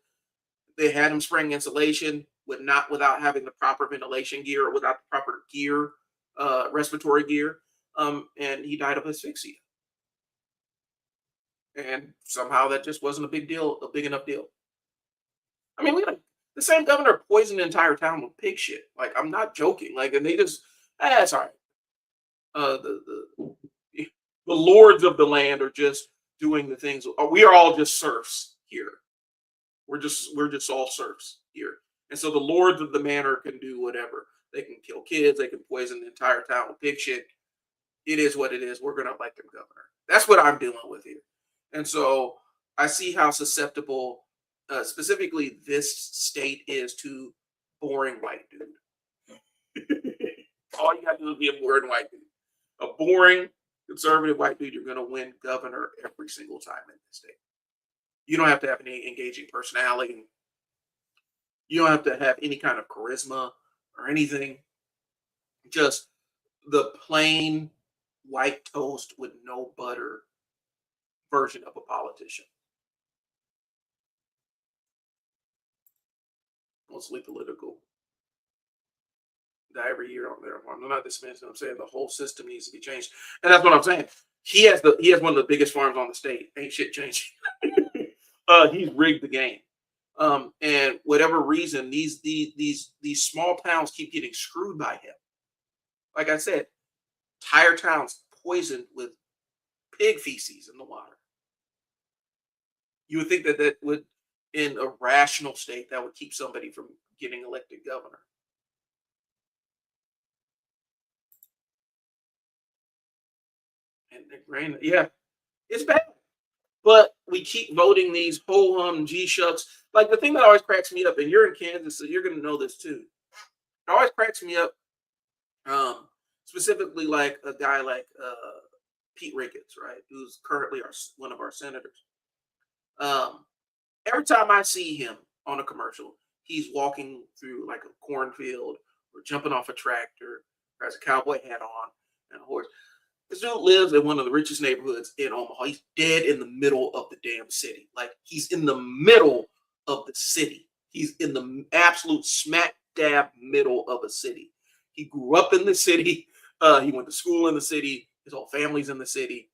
they had him spraying insulation without having the proper ventilation gear or without the proper gear, respiratory gear, and he died of asphyxia. And somehow that just wasn't a big enough deal. I mean, we got the same governor poisoned the entire town with pig shit. Like, I'm not joking. Like, and they just, that's all right. The lords of the land are just doing the things. We are all just serfs here. We're just all serfs here. And so the lords of the manor can do whatever. They can kill kids. They can poison the entire town with pig shit. It is what it is. We're going to elect him governor. That's what I'm dealing with here. And so I see how susceptible, specifically this state is to boring white dude. All you got to do is be a boring white dude. A boring conservative white dude, you're going to win governor every single time in this state. You don't have to have any engaging personality. You don't have to have any kind of charisma or anything. Just the plain white toast with no butter version of a politician. Mostly political. Die every year on there. I'm not dismissing. I'm saying the whole system needs to be changed, and that's what I'm saying. He has one of the biggest farms on the state. Ain't shit changing. He's rigged the game. And whatever reason, these small towns keep getting screwed by him. Like I said, entire towns poisoned with pig feces in the water. You would think that in a rational state that would keep somebody from getting elected governor. And yeah, it's bad. But we keep voting these ho hum G shucks. Like the thing that always cracks me up, and you're in Kansas, so you're going to know this too. It always cracks me up, specifically like a guy like Pete Ricketts, right, who's currently one of our senators. Um, every time I see him on a commercial, he's walking through like a cornfield or jumping off a tractor, or has a cowboy hat on and a horse. This dude lives in one of the richest neighborhoods in Omaha. He's dead in the middle of the damn city. Like he's in the middle of the city. He's in the absolute smack dab middle of a city. He grew up in the city. He went to school in the city. His whole family's in the city.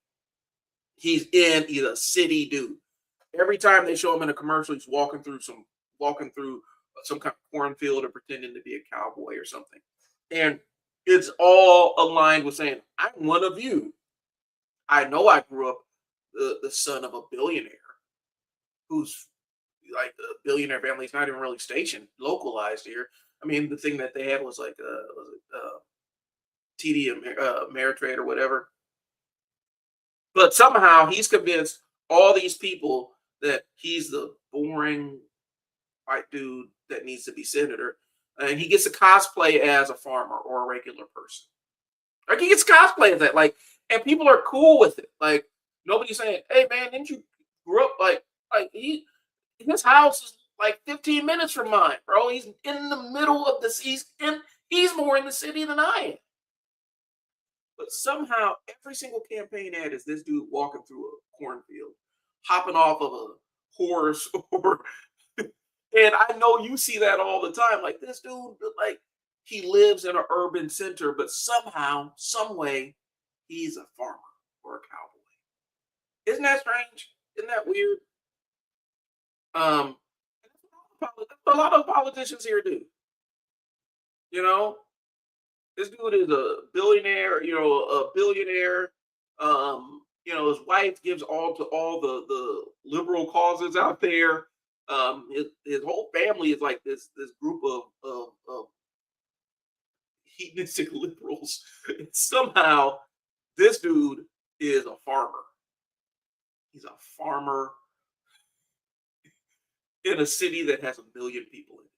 He's a city dude. Every time they show him in a commercial, he's walking through some kind of cornfield or pretending to be a cowboy or something. And it's all aligned with saying, I'm one of you. I know I grew up the son of a billionaire who's like a billionaire family. He's not even really stationed, localized here. I mean, the thing that they had was like TD Ameritrade or whatever. But somehow he's convinced all these people that he's the boring white dude that needs to be senator. And he gets to cosplay as a farmer or a regular person. Like he gets cosplay as that. Like, and people are cool with it. Like nobody's saying, "Hey man, didn't you grow up his house is like 15 minutes from mine, bro. He's in the middle of this. He's more in the city than I am." But somehow every single campaign ad is this dude walking through a cornfield, hopping off of a horse or and I know you see that all the time. Like this dude, like he lives in an urban center, but somehow, some way, he's a farmer or a cowboy. Isn't that strange? Isn't that weird? Um, a lot of politicians here do. You know, this dude is a billionaire. A billionaire. His wife gives all to all the liberal causes out there. His whole family is like this group of hedonistic liberals. And somehow this dude is a farmer. He's a farmer in a city that has 1 million people in it.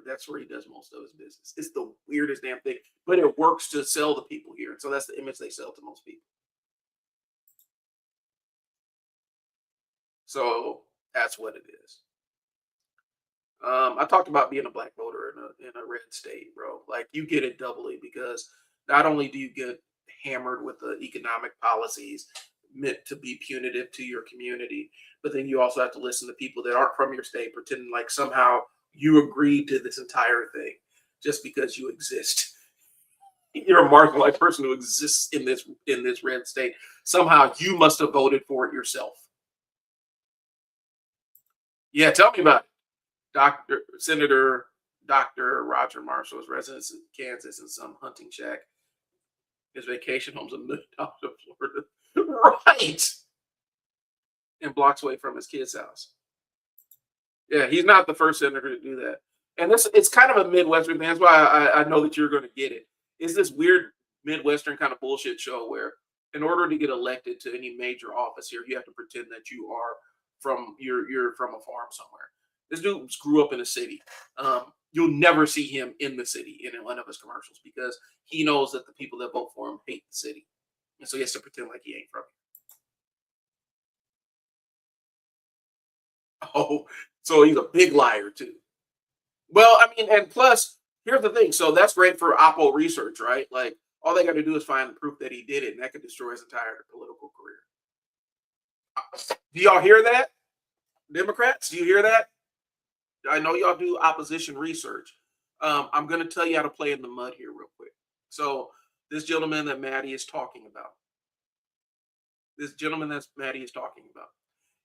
That's where he does most of his business. It's the weirdest damn thing, but it works to sell to people here. So that's the image they sell to most people. So that's what it is. I talked about being a black voter in a red state, bro. Like you get it doubly because not only do you get hammered with the economic policies meant to be punitive to your community, but then you also have to listen to people that aren't from your state pretending like somehow you agreed to this entire thing just because you exist. You're a marginalized person who exists in this red state. Somehow you must have voted for it yourself. Yeah, tell me about it. Dr. Roger Marshall's residence in Kansas in some hunting shack. His vacation home's $1 million in Florida. Right. And blocks away from his kid's house. Yeah, he's not the first senator to do that. And it's kind of a Midwestern thing. That's why I know that you're going to get it. It's this weird Midwestern kind of bullshit show where in order to get elected to any major office here, you have to pretend that you're from a farm somewhere. This dude grew up in a city. You'll never see him in the city in one of his commercials because he knows that the people that vote for him hate the city. And so he has to pretend like he ain't from it. Oh, so he's a big liar too. Well, I mean, and plus, here's the thing. So that's great for Oppo research, right? Like all they got to do is find proof that he did it, and that could destroy his entire political career. Do y'all hear that? Democrats, do you hear that? I know y'all do opposition research. I'm going to tell you how to play in the mud here real quick. So this gentleman that Maddie is talking about,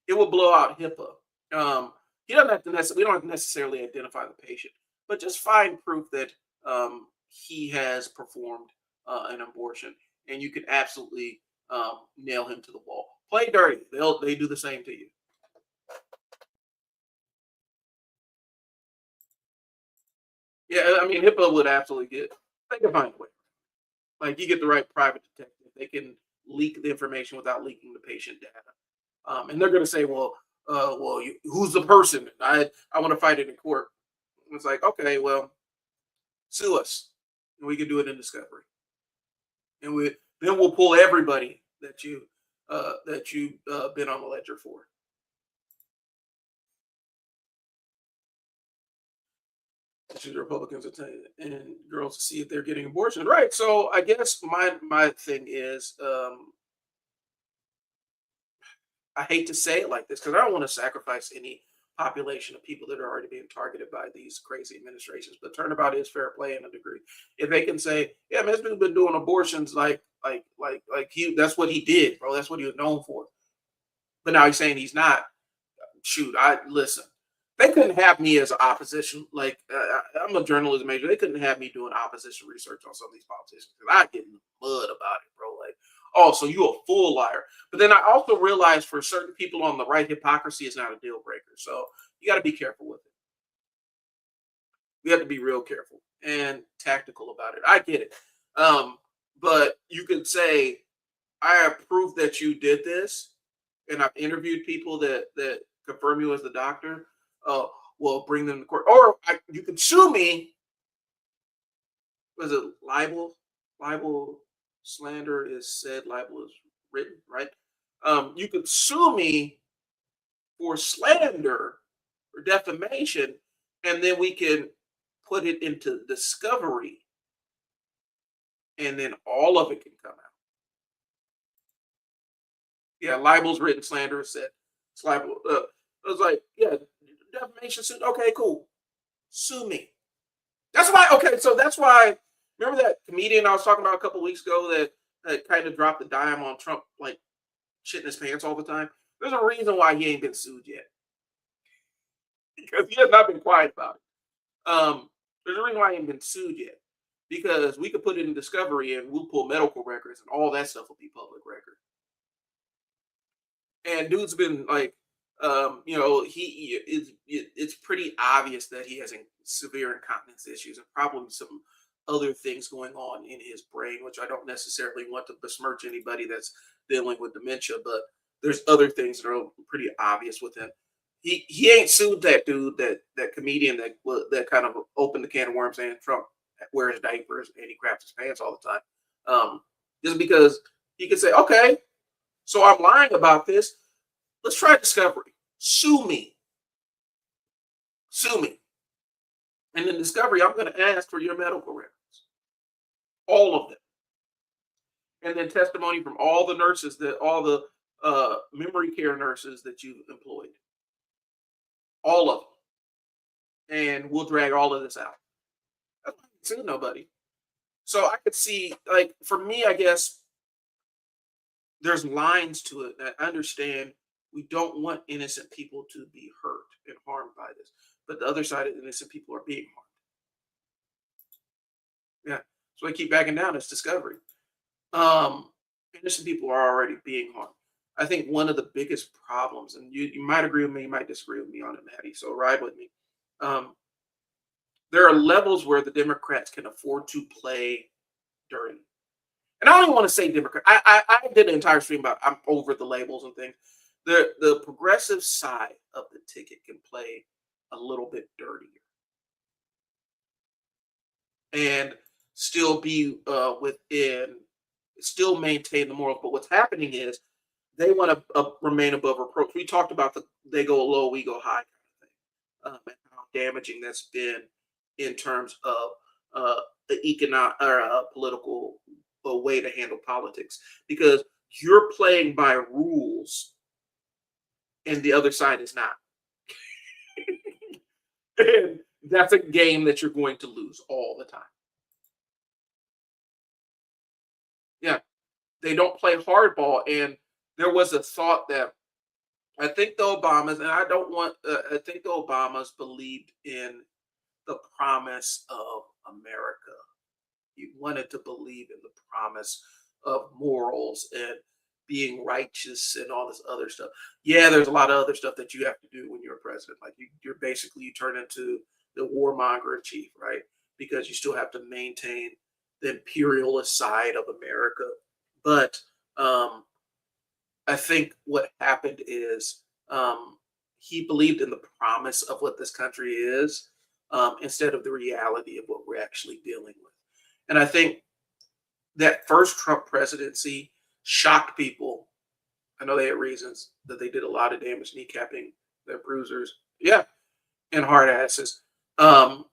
it will blow out HIPAA. He doesn't have to we don't have to necessarily identify the patient, but just find proof that he has performed an abortion, and you can absolutely nail him to the wall. Play dirty. They do the same to you. Yeah, I mean, HIPAA would absolutely get. They can find a way. Like you get the right private detective, they can leak the information without leaking the patient data. And they're going to say, well, who's the person? I want to fight it in court. It's like, okay, well, sue us, and we can do it in discovery, and we'll pull everybody that you been on the ledger for. To the Republicans and girls to see if they're getting abortion. Right. So I guess my thing is, I hate to say it like this because I don't want to sacrifice any population of people that are already being targeted by these crazy administrations. But turnabout is fair play in a degree. If they can say, yeah, man, this dude's been doing abortions like he that's what he did, bro. That's what he was known for. But now he's saying he's not. Shoot, I listen. They couldn't have me as an opposition. Like I'm a journalism major. They couldn't have me doing opposition research on some of these politicians because I get in the mud about it, bro. Like, oh, so you a full liar. But then I also realized for certain people on the right, hypocrisy is not a deal breaker. So you got to be careful with it. We have to be real careful and tactical about it. I get it. But you could say, I approve that you did this, and I've interviewed people that confirm you as the doctor. Uh, well, bring them to court, or you can sue me. Was it libel? Libel slander is said. Libel is written, right? You could sue me for slander or defamation, and then we can put it into discovery, and then all of it can come out. Yeah, libel's written, slander is said. It's libel. I was like, yeah, defamation suit. Okay, cool. Sue me. That's why. Okay, so that's why. Remember that comedian I was talking about a couple weeks ago that kind of dropped the dime on Trump, like shitting his pants all the time. There's a reason why he ain't been sued yet because he has not been quiet about it. There's a reason why he ain't been sued yet because we could put it in discovery and we'll pull medical records and all that stuff will be public record. And dude's been like, he is. It's pretty obvious that he has severe incontinence issues and probably some other things going on in his brain, which I don't necessarily want to besmirch anybody that's dealing with dementia, but there's other things that are pretty obvious with him. He ain't sued that dude, that comedian that kind of opened the can of worms saying Trump wears diapers and he craps his pants all the time. Just because he could say, okay, so I'm lying about this. Let's try discovery. Sue me. Sue me. And in discovery, I'm going to ask for your medical records. All of them. And then testimony from all the nurses, all the memory care nurses that you've employed. All of them. And we'll drag all of this out. I don't sue nobody. So I could see, like, for me, I guess there's lines to it that I understand we don't want innocent people to be hurt and harmed by this. But the other side of innocent people are being harmed. Yeah. So I keep backing down. It's discovery. Um, innocent people are already being harmed. I think one of the biggest problems, and you might agree with me, you might disagree with me on it, Maddie. So ride with me. Um, there are levels where the Democrats can afford to play dirty. And I don't even want to say Democrat. I did an entire stream about I'm over the labels and things. The progressive side of the ticket can play a little bit dirtier and still be within, still maintain the morals. But what's happening is they want to remain above reproach. We talked about they go low, we go high kind of thing, and how damaging that's been in terms of the economic or political way to handle politics because you're playing by rules and the other side is not. And that's a game that you're going to lose all the time. Yeah, they don't play hardball. And there was a thought that I think the Obamas, and I don't want, I think the Obamas believed in the promise of America. You wanted to believe in the promise of morals and being righteous and all this other stuff. Yeah, there's a lot of other stuff that you have to do when you're a president. Like you're basically you turn into the warmonger in chief, right? because you still have to maintain the imperialist side of America. But um, I think what happened is he believed in the promise of what this country is instead of the reality of what we're actually dealing with. And I think that first Trump presidency shocked people. I know they had reasons that they did a lot of damage, kneecapping their bruisers, yeah, and hard asses. Um,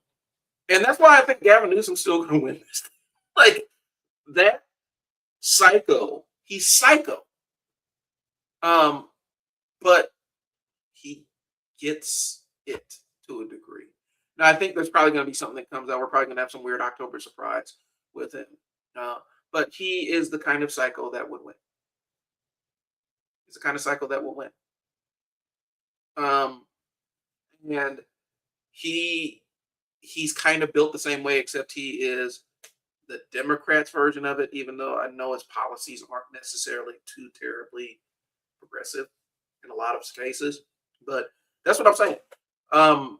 and that's why I think Gavin Newsom's still going to win this. Like that psycho, he's psycho. Um, but he gets it to a degree. Now, I think there's probably going to be something that comes out. We're probably going to have some weird October surprise with him. Uh, but he is the kind of psycho that would win. He's the kind of psycho that will win. Um, and he he's kind of built the same way, except he is the Democrats' version of it. Even though I know his policies aren't necessarily too terribly progressive in a lot of cases, but that's what I'm saying.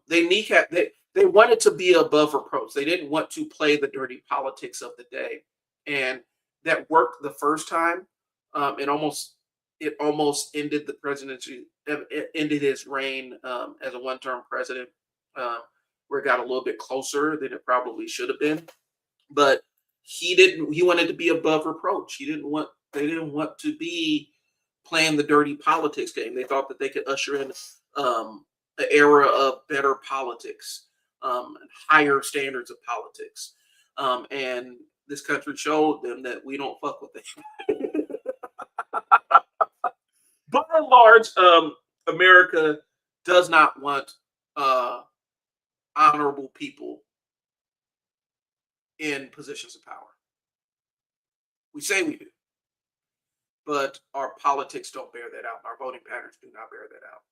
They kneecap. They wanted to be above reproach. They didn't want to play the dirty politics of the day, and that worked the first time. It almost ended the presidency. It ended his reign as a one-term president, um, where it got a little bit closer than it probably should have been. But he didn't. He wanted to be above reproach. He didn't want. They didn't want to be playing the dirty politics game. They thought that they could usher in an era of better politics, and higher standards of politics. And this country showed them that we don't fuck with them. By and large, America does not want uh, honorable people in positions of power. We say we do, but our politics don't bear that out. Our voting patterns do not bear that out.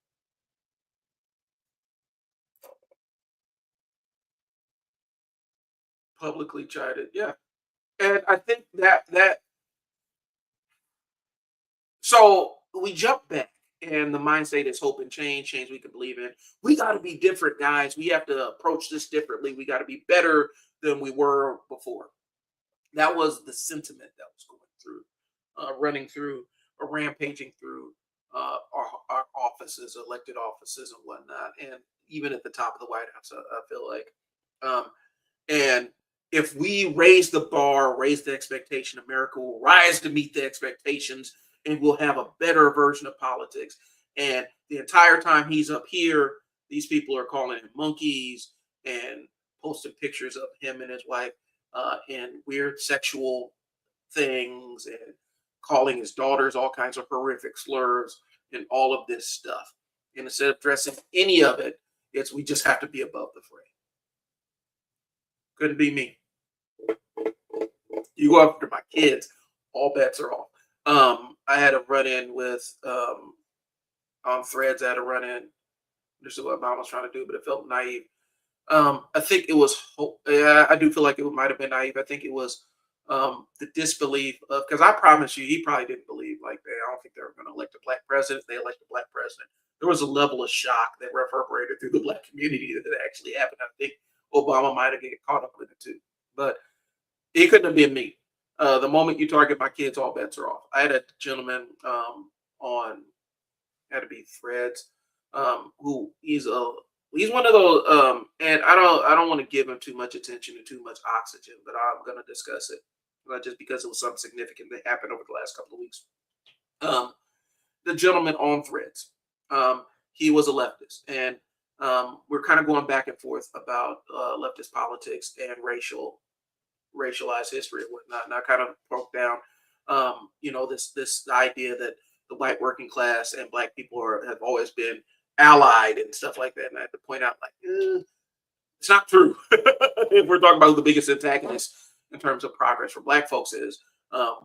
Publicly chided, yeah. And I think that so we jump back, and the mind state is hope and change, change we can believe in. We got to be different, guys. We have to approach this differently. We got to be better than we were before. That was the sentiment that was going through, running through, or rampaging through our offices, elected offices, and whatnot, and even at the top of the White House. I feel like, um, and if we raise the bar, raise the expectation, America will rise to meet the expectations, and we'll have a better version of politics. And the entire time he's up here, these people are calling him monkeys and posting pictures of him and his wife in weird sexual things, and calling his daughters all kinds of horrific slurs and all of this stuff. And instead of addressing any of it, it's we just have to be above the fray. Couldn't be me. You go after my kids, all bets are off. I had a run in with on Threads. I had a run in. This is what mom was trying to do, but it felt naive. I think it was. Yeah, I do feel like it might have been naive. I think it was the disbelief of, because I promise you, he probably didn't believe like they. I don't think they were going to elect a black president. They elect a black president. There was a level of shock that reverberated through the black community that it actually happened. I think Obama might have get caught up with it too, but it couldn't have been me. The moment you target my kids, all bets are off. I had a gentleman on, had to be Threads, who he's one of those, and I don't want to give him too much attention and too much oxygen, but I'm gonna discuss it just because it was something significant that happened over the last couple of weeks. Um, the gentleman on Threads, he was a leftist, and we're kind of going back and forth about leftist politics and racialized history and whatnot. And I kind of broke down, this idea that the white working class and black people have always been allied and stuff like that. And I had to point out, like, it's not true. If we're talking about the biggest antagonist in terms of progress for black folks is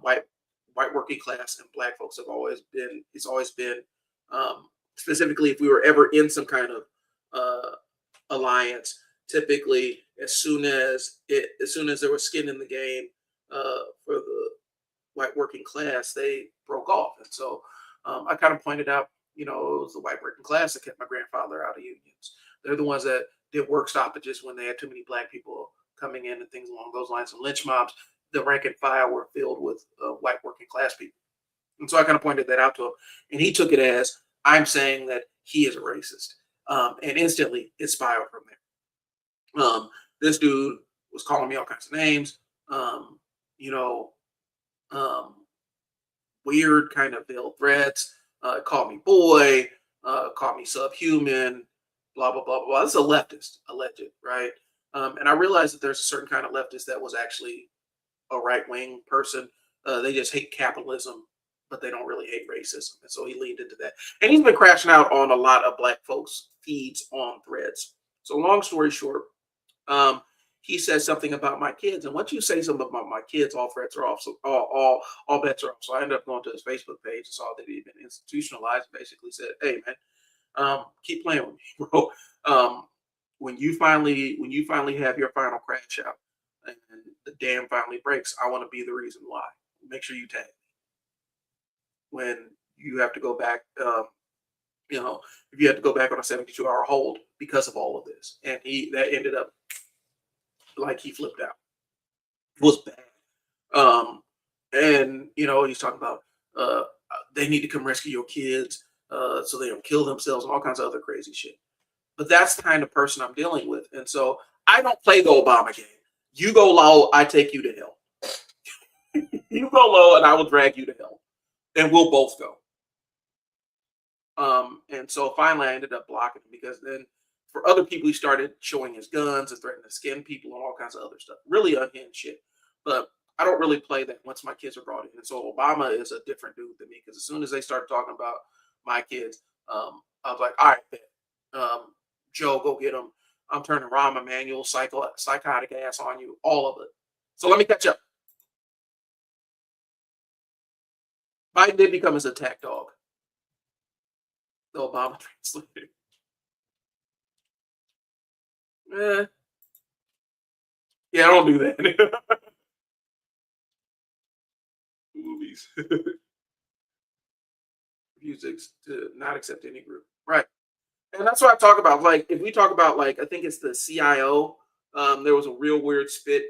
white working class, and black folks have always been. It's always been, specifically if we were ever in some kind of alliance. Typically, as soon as there was skin in the game for the white working class, they broke off. And so I kind of pointed out, it was the white working class that kept my grandfather out of unions. They're the ones that did work stoppages when they had too many black people coming in and things along those lines. And lynch mobs, the rank and file were filled with white working class people. And so I kind of pointed that out to him, and he took it as I'm saying that he is a racist, and instantly it spiraled from there. This dude was calling me all kinds of names, um, you know, um, weird kind of veiled threats. Called me boy, called me subhuman, blah blah blah blah. This is a leftist, alleged, right? And I realized that there's a certain kind of leftist that was actually a right wing person. They just hate capitalism, but they don't really hate racism. And so he leaned into that. And he's been crashing out on a lot of black folks' feeds on threads. So long story short, um, he says something about my kids. And once you say something about my kids, all threats are off. So all bets are off. So I ended up going to his Facebook page and saw that he'd been institutionalized and basically said, hey man, keep playing with me, bro. When you finally have your final crash out and the dam finally breaks, I want to be the reason why. Make sure you tag me when you have to go back. If you have to go back on a 72-hour hold because of all of this, and that ended up like he flipped out. It was bad. And he's talking about they need to come rescue your kids so they don't kill themselves and all kinds of other crazy shit. But that's the kind of person I'm dealing with. And so I don't play the Obama game. You go low, I take you to hell. You go low, and I will drag you to hell. And we'll both go. And so finally I ended up blocking him because then for other people, he started showing his guns and threatening to skin people and all kinds of other stuff. Really unhinged shit. But I don't really play that once my kids are brought in. And so Obama is a different dude than me because as soon as they started talking about my kids, I was like, all right, bet. Joe, go get him. I'm turning Rahm Emanuel psychotic ass on you, all of it. So let me catch up. Biden did become his attack dog. The Obama translator. Yeah, don't do that. Movies. Music to not accept any group. Right. And that's what I talk about. Like, if we talk about, like, I think it's the CIO. There was a real weird split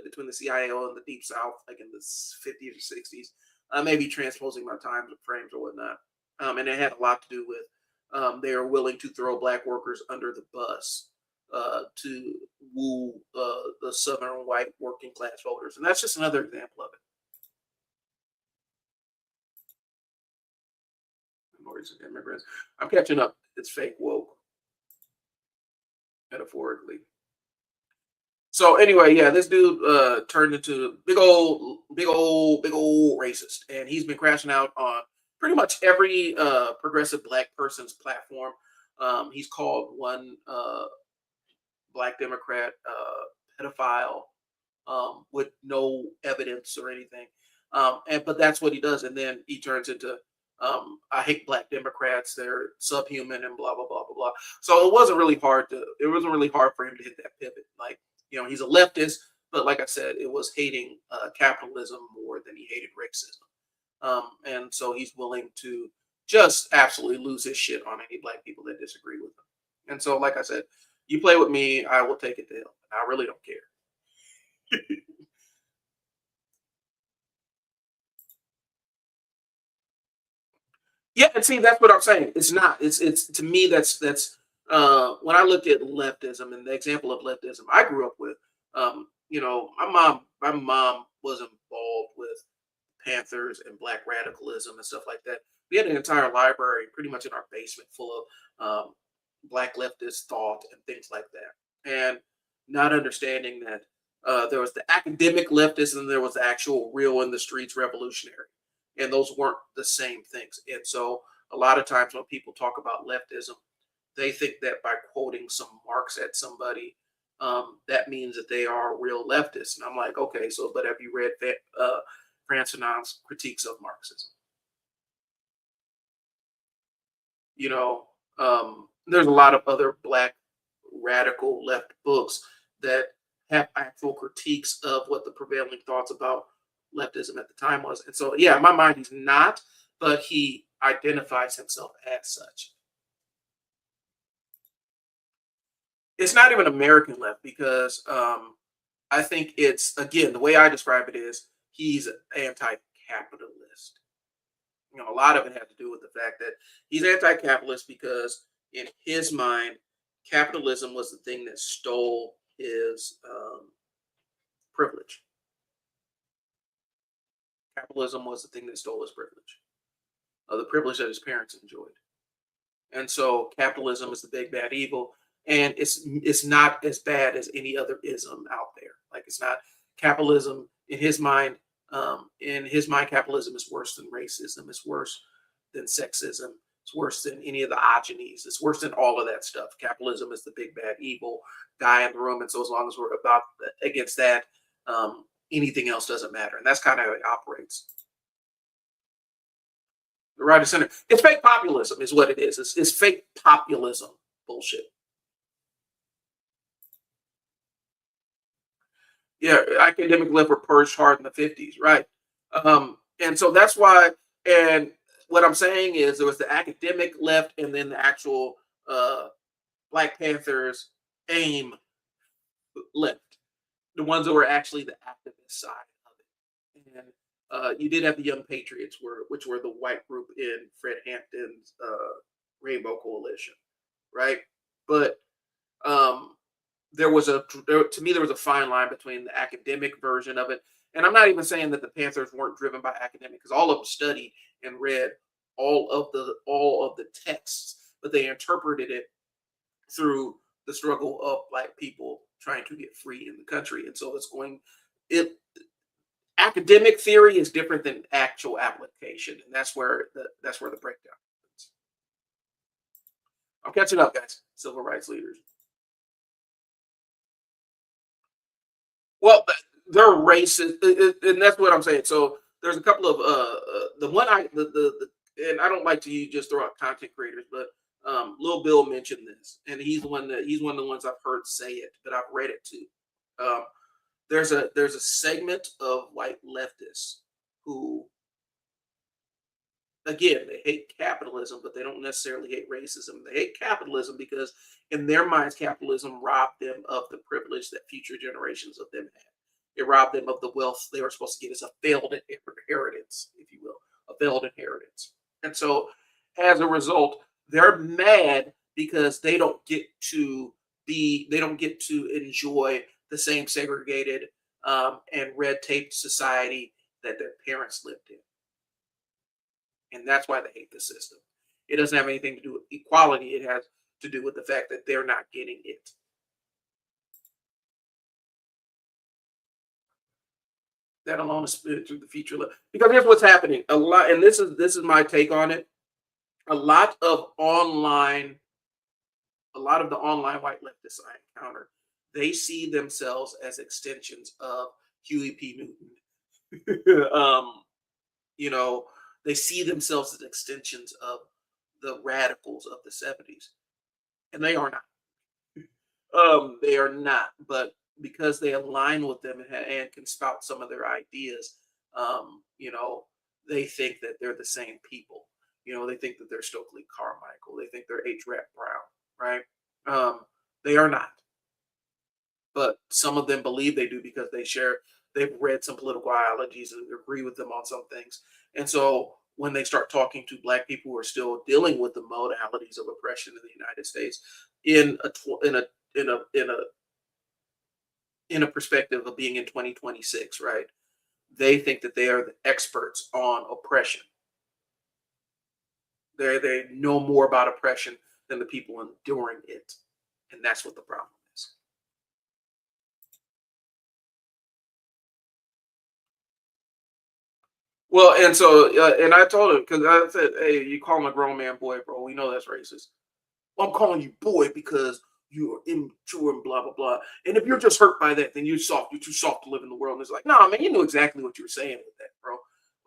between the CIO and the Deep South, like in the 50s or 60s. Maybe transposing my time frames or whatnot. And it had a lot to do with they are willing to throw black workers under the bus to woo the Southern white working class voters. And that's just another example of it. Minorities and immigrants. I'm catching up. It's fake woke, metaphorically. So anyway, yeah, this dude turned into big old racist, and he's been crashing out on pretty much every progressive black person's platform. He's called one black Democrat pedophile with no evidence or anything, but that's what he does, and then he turns into I hate black Democrats. They're subhuman and blah blah blah blah blah. So it wasn't really hard for him to hit that pivot. Like, he's a leftist, but like I said, it was hating capitalism more than he hated racism. And so he's willing to just absolutely lose his shit on any black people that disagree with him. And so, like I said, you play with me, I will take it to hell. I really don't care. Yeah, and see, that's what I'm saying. It's not. It's to me that's when I look at leftism and the example of leftism I grew up with. My mom was involved with Panthers and Black radicalism and stuff like that. We had an entire library pretty much in our basement full of Black leftist thought and things like that, and not understanding that there was the academic leftist and there was the actual real in the streets revolutionary, and those weren't the same things. And so a lot of times when people talk about leftism, they think that by quoting some Marx at somebody, that means that they are real leftists. And I'm like, okay, so but have you read Frantz Fanon's critiques of Marxism? You know, there's a lot of other black radical left books that have actual critiques of what the prevailing thoughts about leftism at the time was. And so, yeah, in my mind, he's not, but he identifies himself as such. It's not even American left because I think it's, again, the way I describe it is he's anti-capitalist. A lot of it has to do with the fact that he's anti-capitalist because in his mind, capitalism was the thing that stole his privilege. Capitalism was the thing that stole his privilege, the privilege that his parents enjoyed. And so capitalism is the big bad evil, and it's not as bad as any other ism out there. Like, it's not capitalism in his mind. In his mind, capitalism is worse than racism. It's worse than sexism. It's worse than any of the ogenies. It's worse than all of that stuff. Capitalism is the big bad evil guy in the room, and so as long as we're about against that, anything else doesn't matter. And that's kind of how it operates. The right of center. It's fake populism, is what it is. It's fake populism bullshit. Yeah, academic left were purged hard in the 50s, right? And so that's why. And what I'm saying is there was the academic left, and then the actual Black Panthers aim left, the ones that were actually the activist side of it. And you did have the Young Patriots, which were the white group in Fred Hampton's Rainbow Coalition, right? But um, to me there was a fine line between the academic version of it, and I'm not even saying that the Panthers weren't driven by academic, because all of them studied and read all of the texts, but they interpreted it through the struggle of Black people trying to get free in the country. And so it academic theory is different than actual application, and that's where the breakdown happens. I'm catching up, guys. Civil rights leaders. Well, they're racist, and that's what I'm saying. So there's a couple of the one I and I don't like to just throw out content creators, but Lil Bill mentioned this, and he's one of the ones I've heard say it, but I've read it too. Um, there's a segment of white leftists who, again, they hate capitalism, but they don't necessarily hate racism. They hate capitalism because in their minds, capitalism robbed them of the privilege that future generations of them had. It robbed them of the wealth they were supposed to get as a failed inheritance, if you will, a failed inheritance. And so as a result, they're mad because they don't get to enjoy the same segregated and red taped society that their parents lived in. And that's why they hate the system. It doesn't have anything to do with equality. It has to do with the fact that they're not getting it. That alone is through the future. Because here's what's happening. A lot, and this is my take on it. A lot of the online white leftists I encounter, they see themselves as extensions of Huey P. Newton. You know, they see themselves as extensions of the radicals of the 70s, and they are not. They are not, but because they align with them and can spout some of their ideas, you know, they think that they're the same people. You know, they think that they're Stokely Carmichael. They think they're H. Rap Brown, right? They are not, but some of them believe they do because they've read some political ideologies and agree with them on some things. And so when they start talking to Black people who are still dealing with the modalities of oppression in the United States in a perspective of being in 2026, right? They think that they are the experts on oppression. They know more about oppression than the people enduring it, and that's what the problem is. Well, and so and I told him, because I said, "Hey, you call him a grown man boy, bro? We know that's racist." Well, I'm calling you boy because you are immature and blah blah blah. And if you're just hurt by that, then you're soft. You're too soft to live in the world. And it's like, no, man, you knew exactly what you were saying with that, bro.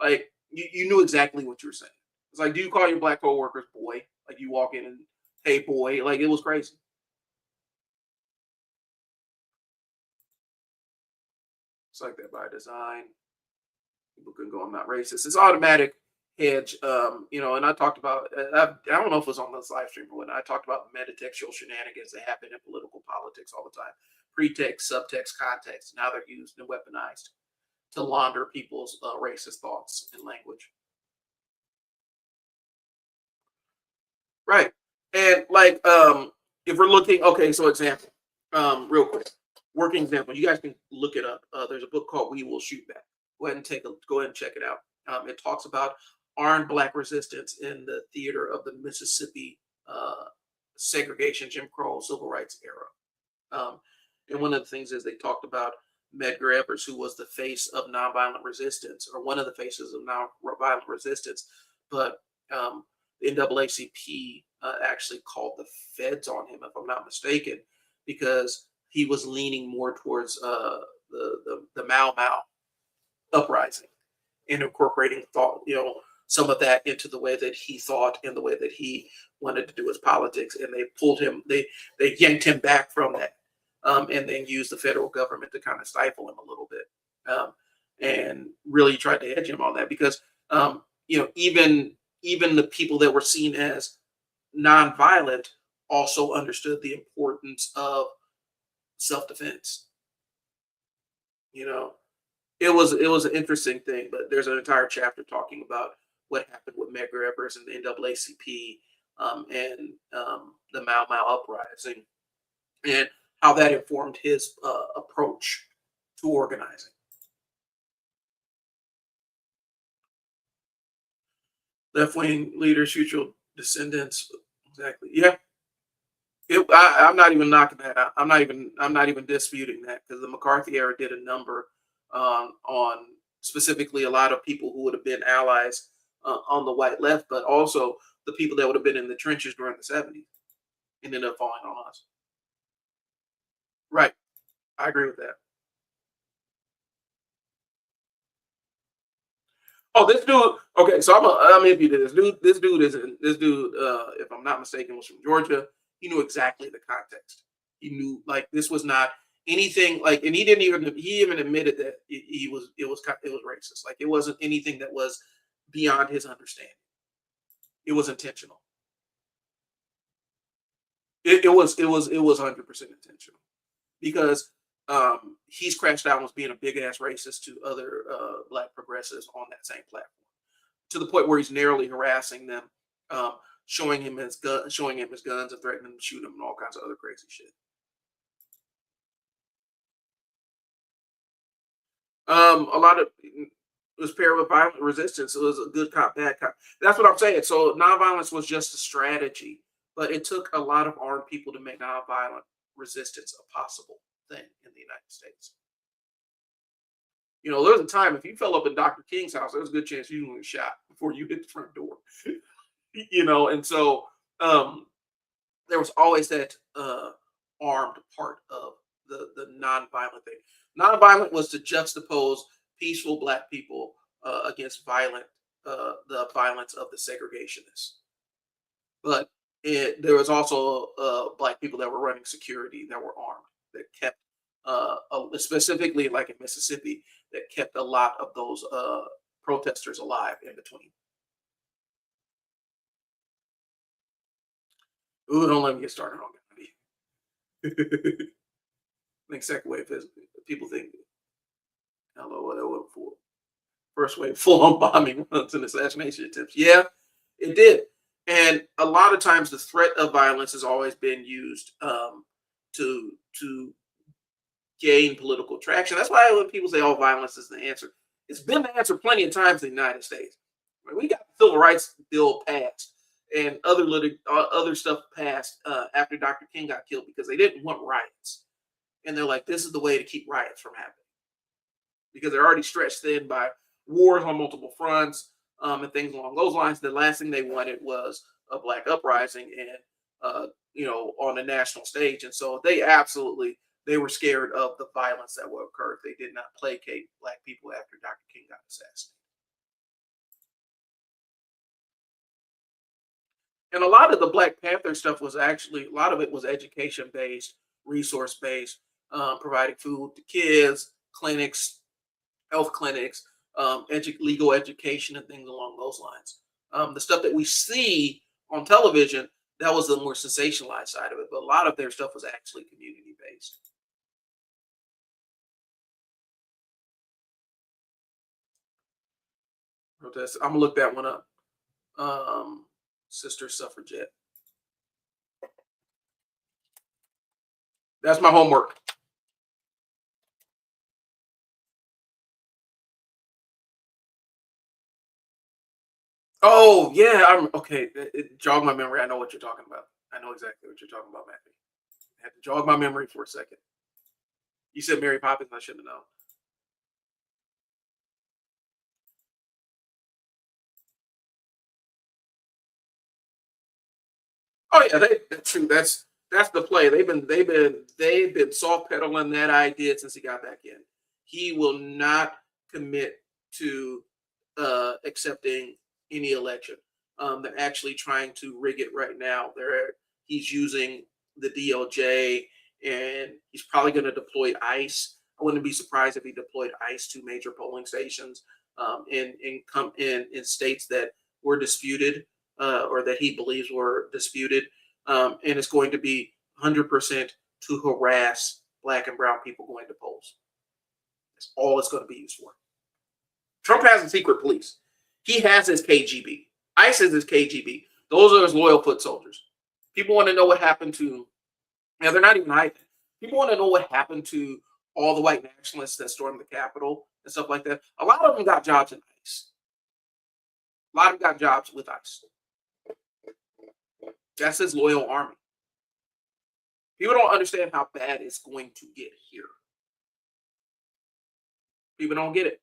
Like you knew exactly what you were saying. It's like, do you call your Black coworkers boy? Like you walk in and, hey boy, like it was crazy. It's like that by design. People can go, I'm not racist. It's automatic hedge. And I talked about, I don't know if it was on this live stream, but when I talked about metatextual shenanigans that happen in political politics all the time. pretext, subtext, context, and how they're used and weaponized to launder people's racist thoughts and language. Right. And like if we're looking, okay, so example, real quick. Working example, you guys can look it up. There's a book called We Will Shoot Back. Go ahead and check it out. It talks about armed black resistance in the theater of the Mississippi segregation, Jim Crow, civil rights era. And one of the things is they talked about Medgar Evers, who was the face of nonviolent resistance, or one of the faces of nonviolent resistance. But the NAACP actually called the feds on him, if I'm not mistaken, because he was leaning more towards the Mau Mau uprising and incorporating thought, some of that into the way that he thought and the way that he wanted to do his politics. And they pulled him, they yanked him back from that, and then used the federal government to kind of stifle him a little bit, and really tried to hedge him on that because, even the people that were seen as nonviolent also understood the importance of self-defense. You know, it was an interesting thing, but there's an entire chapter talking about what happened with Medgar Evers and the NAACP, and the Mau Mau uprising, and how that informed his approach to organizing. Left wing leaders, future descendants. Exactly. Yeah. I'm not even knocking that out. I'm not even disputing that because the McCarthy era did a number on specifically a lot of people who would have been allies on the white left, but also the people that would have been in the trenches during the '70s and ended up falling on us. Right. I agree with that. Oh, this dude. Okay, so I'm if you did this dude. This dude isn't. This dude, if I'm not mistaken, was from Georgia. He knew exactly the context. He knew like this was not anything like, and he didn't even. He even admitted that he was. It was racist. Like it wasn't anything that was beyond his understanding. It was intentional. It was 100% intentional because he's crashed out was being a big ass racist to other black progressives on that same platform to the point where he's narrowly harassing them, um, showing him his guns and threatening to shoot him and all kinds of other crazy shit. A lot of it was paired with violent resistance. It was a good cop, bad cop. That's what I'm saying. So nonviolence was just a strategy, but it took a lot of armed people to make nonviolent resistance a possible thing in the United States. There was a time if you fell up in Dr. King's house, there was a good chance you were shot before you hit the front door. And so um, there was always that armed part of the nonviolent thing. Nonviolent was to juxtapose peaceful black people against the violence of the segregationists. But there was also black people that were running security that were armed that kept, specifically like in Mississippi, that kept a lot of those protesters alive in between. Ooh, don't let me get started on Gandhi. Think second wave is people think hello what for first wave full on bombing runs and assassination attempts. Yeah, it did. And a lot of times the threat of violence has always been used to gain political traction. That's why when people say, "Oh, violence is the answer," it's been the answer plenty of times in the United States. Right? We got the Civil Rights Bill passed and other stuff passed after Dr. King got killed because they didn't want riots, and they're like, "This is the way to keep riots from happening," because they're already stretched thin by wars on multiple fronts, and things along those lines. The last thing they wanted was a black uprising and on a national stage, and so they were scared of the violence that would occur if they did not placate black people after Dr. King got assassinated. And a lot of the Black Panther stuff was actually a lot of it was education based, resource based, providing food to kids, clinics, health clinics, legal education, and things along those lines. The stuff that we see on television, that was the more sensationalized side of it, but a lot of their stuff was actually community based. protest. I'm gonna look that one up. Sister suffragette. That's my homework. Oh yeah, I'm okay. It jogged my memory. I know what you're talking about. I know exactly what you're talking about, Matthew. I had to jog my memory for a second. You said Mary Poppins. I should have known. Oh yeah, that's true. That's the play. They've been soft pedaling that idea since he got back in. He will not commit to accepting any election. They're actually trying to rig it right now. He's using the DOJ, and he's probably going to deploy ICE. I wouldn't be surprised if he deployed ICE to major polling stations in states that were disputed or that he believes were disputed, and it's going to be 100% to harass Black and brown people going to polls. That's all it's going to be used for. Trump has a secret police. He has his KGB. ICE is his KGB. Those are his loyal foot soldiers. People want to know what happened to. Now they're not even hiding. People want to know what happened to all the white nationalists that stormed the Capitol and stuff like that. A lot of them got jobs in ICE. A lot of them got jobs with ICE. That's his loyal army. People don't understand how bad it's going to get here. People don't get it.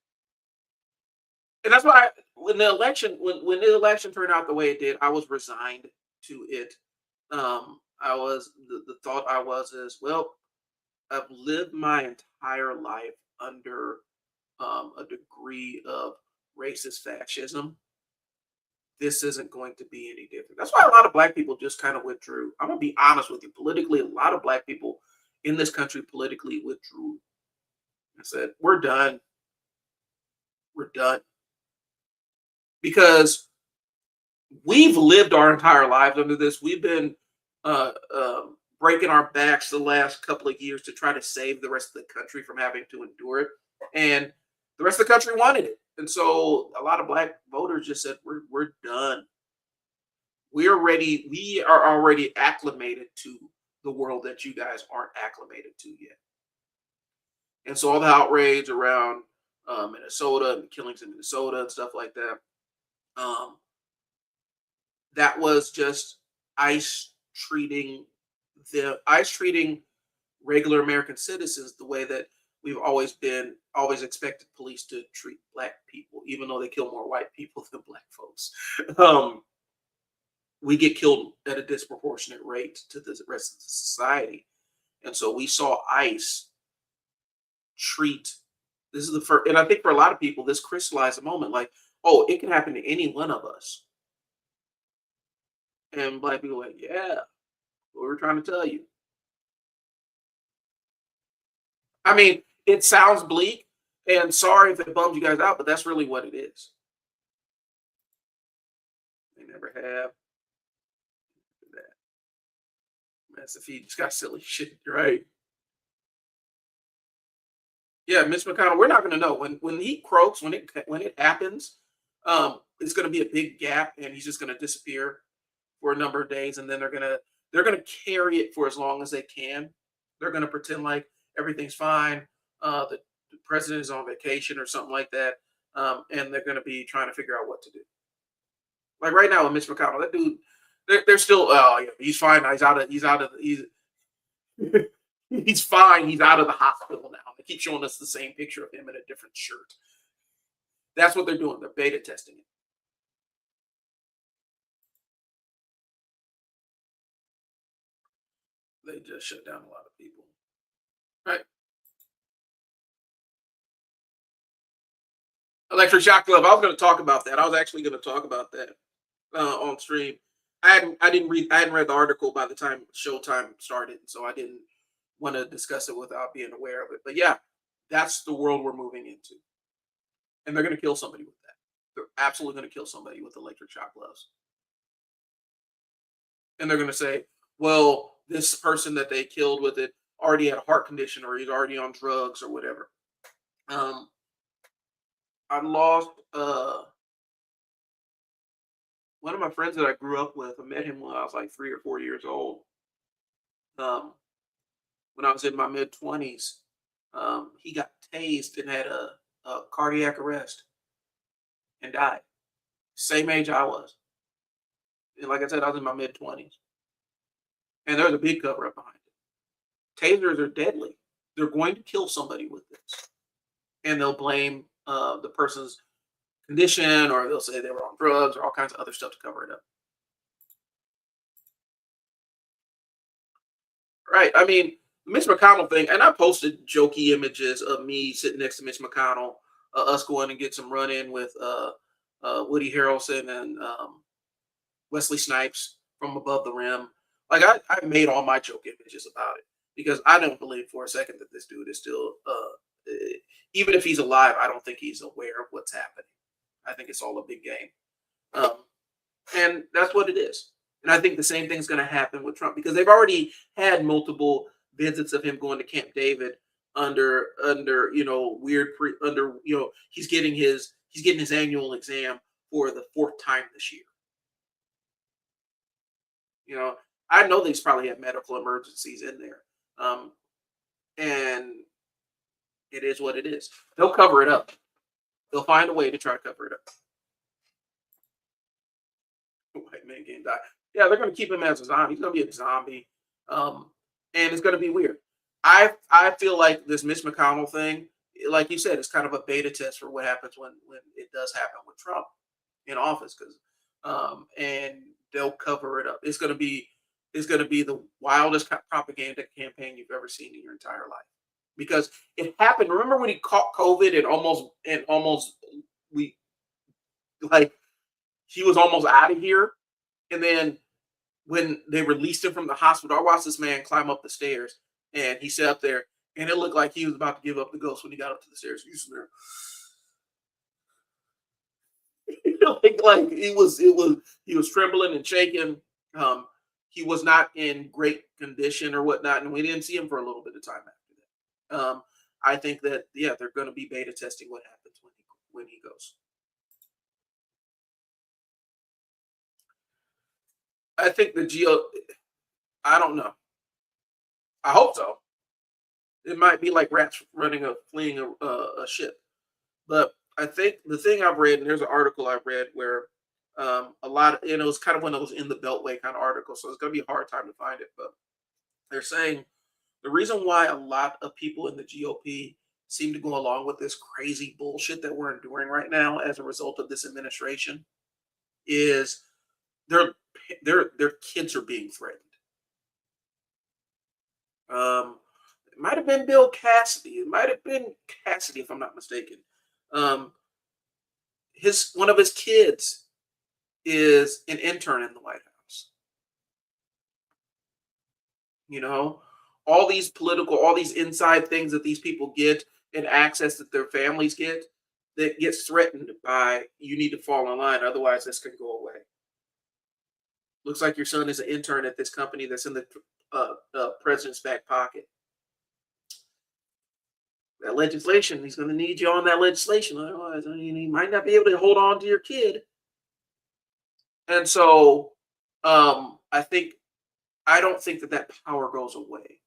And that's why when the election turned out the way it did, I was resigned to it. I was the thought I was is, well, I've lived my entire life under a degree of racist fascism. This isn't going to be any different. That's why a lot of Black people just kind of withdrew. I'm gonna be honest with you. Politically, a lot of Black people in this country politically withdrew. I said, we're done. We're done. Because we've lived our entire lives under this. We've been breaking our backs the last couple of years to try to save the rest of the country from having to endure it. And the rest of the country wanted it. And so a lot of Black voters just said, we're done. We're ready. We are already acclimated to the world that you guys aren't acclimated to yet. And so all the outrage around Minnesota and killings in Minnesota and stuff like that, that was just ICE treating regular American citizens the way that we've always expected police to treat Black people, even though they kill more white people than Black folks. We get killed at a disproportionate rate to the rest of the society. And so we saw ICE treat, this is the first, and I think for a lot of people, this crystallized a moment like, oh, it can happen to any one of us. And Black people are like, yeah, what we're trying to tell you. I mean, it sounds bleak, and sorry if it bums you guys out, but that's really what it is. They never have that. That's if he just got silly shit, right? Yeah, Mitch McConnell. We're not going to know when he croaks when it happens. It's going to be a big gap, and he's just going to disappear for a number of days, and then they're gonna carry it for as long as they can. They're going to pretend like everything's fine. The president is on vacation or something like that, and they're going to be trying to figure out what to do. Like right now with Mitch McConnell, that dude, they're still, oh yeah, he's fine. He's fine. He's out of the hospital now. They keep showing us the same picture of him in a different shirt. That's what they're doing. They're beta testing it. They just shut down a lot of people. Right. Electric shock glove. I was going to talk about that. I was actually going to talk about that on stream. I hadn't read the article by the time Showtime started, so I didn't want to discuss it without being aware of it. But yeah, that's the world we're moving into, and they're going to kill somebody with that. They're absolutely going to kill somebody with electric shock gloves, and they're going to say, "Well, this person that they killed with it already had a heart condition, or he's already on drugs, or whatever." I lost one of my friends that I grew up with, I met him when I was like 3 or 4 years old. Um, when I was in my mid 20s, he got tased and had a cardiac arrest and died. Same age I was. And like I said, I was in my mid 20s, and there's a big cover up behind it. Tasers are deadly. They're going to kill somebody with this, and they'll blame the person's condition, or they'll say they were on drugs, or all kinds of other stuff to cover it up. Right. I mean, Mitch McConnell thing, and I posted jokey images of me sitting next to Mitch McConnell, us going and get some run in with Woody Harrelson and Wesley Snipes from above the rim. Like I made all my joke images about it because I don't believe for a second that this dude is still, even if he's alive, I don't think he's aware of what's happening. I think it's all a big game. Um, and that's what it is. And I think the same thing's going to happen with Trump because they've already had multiple visits of him going to Camp David under under he's getting his annual exam for the fourth time this year. You know, I know these probably have medical emergencies in there, and it is what it is. They'll cover it up. They'll find a way to try to cover it up. White man can't die. Yeah, they're going to keep him as a zombie. He's going to be a zombie, and it's going to be weird. I feel like this Mitch McConnell thing, like you said, is kind of a beta test for what happens when it does happen with Trump in office, because and they'll cover it up. It's going to be the wildest propaganda campaign you've ever seen in your entire life, because it happened. Remember when he caught COVID and almost we like he was almost out of here. And then when they released him from the hospital, I watched this man climb up the stairs, and he sat up there, and it looked like he was about to give up the ghost when he got up to the stairs. He was there, like he was trembling and shaking. Um, he was not in great condition or whatnot, and we didn't see him for a little bit of time after that. I think that they're going to be beta testing what happens when he goes. I think the geo. I don't know. I hope so. It might be like rats fleeing a ship. But I think the thing I've read, and there's an article I've read where a lot of, it was kind of one of those in the beltway kind of articles, so it's going to be a hard time to find it. But they're saying the reason why a lot of people in the GOP seem to go along with this crazy bullshit that we're enduring right now as a result of this administration is their their kids are being threatened. Um, it might have been Bill Cassidy. It might have been Cassidy, if I'm not mistaken. Um, his one of his kids is an intern in the White House. You know, all these inside things that these people get and access that their families get that gets threatened by you need to fall in line, otherwise this can go away. Looks like your son is an intern at this company that's in the president's back pocket. That legislation, he's going to need you on that legislation. Otherwise, I mean, he might not be able to hold on to your kid. And so I don't think that power goes away.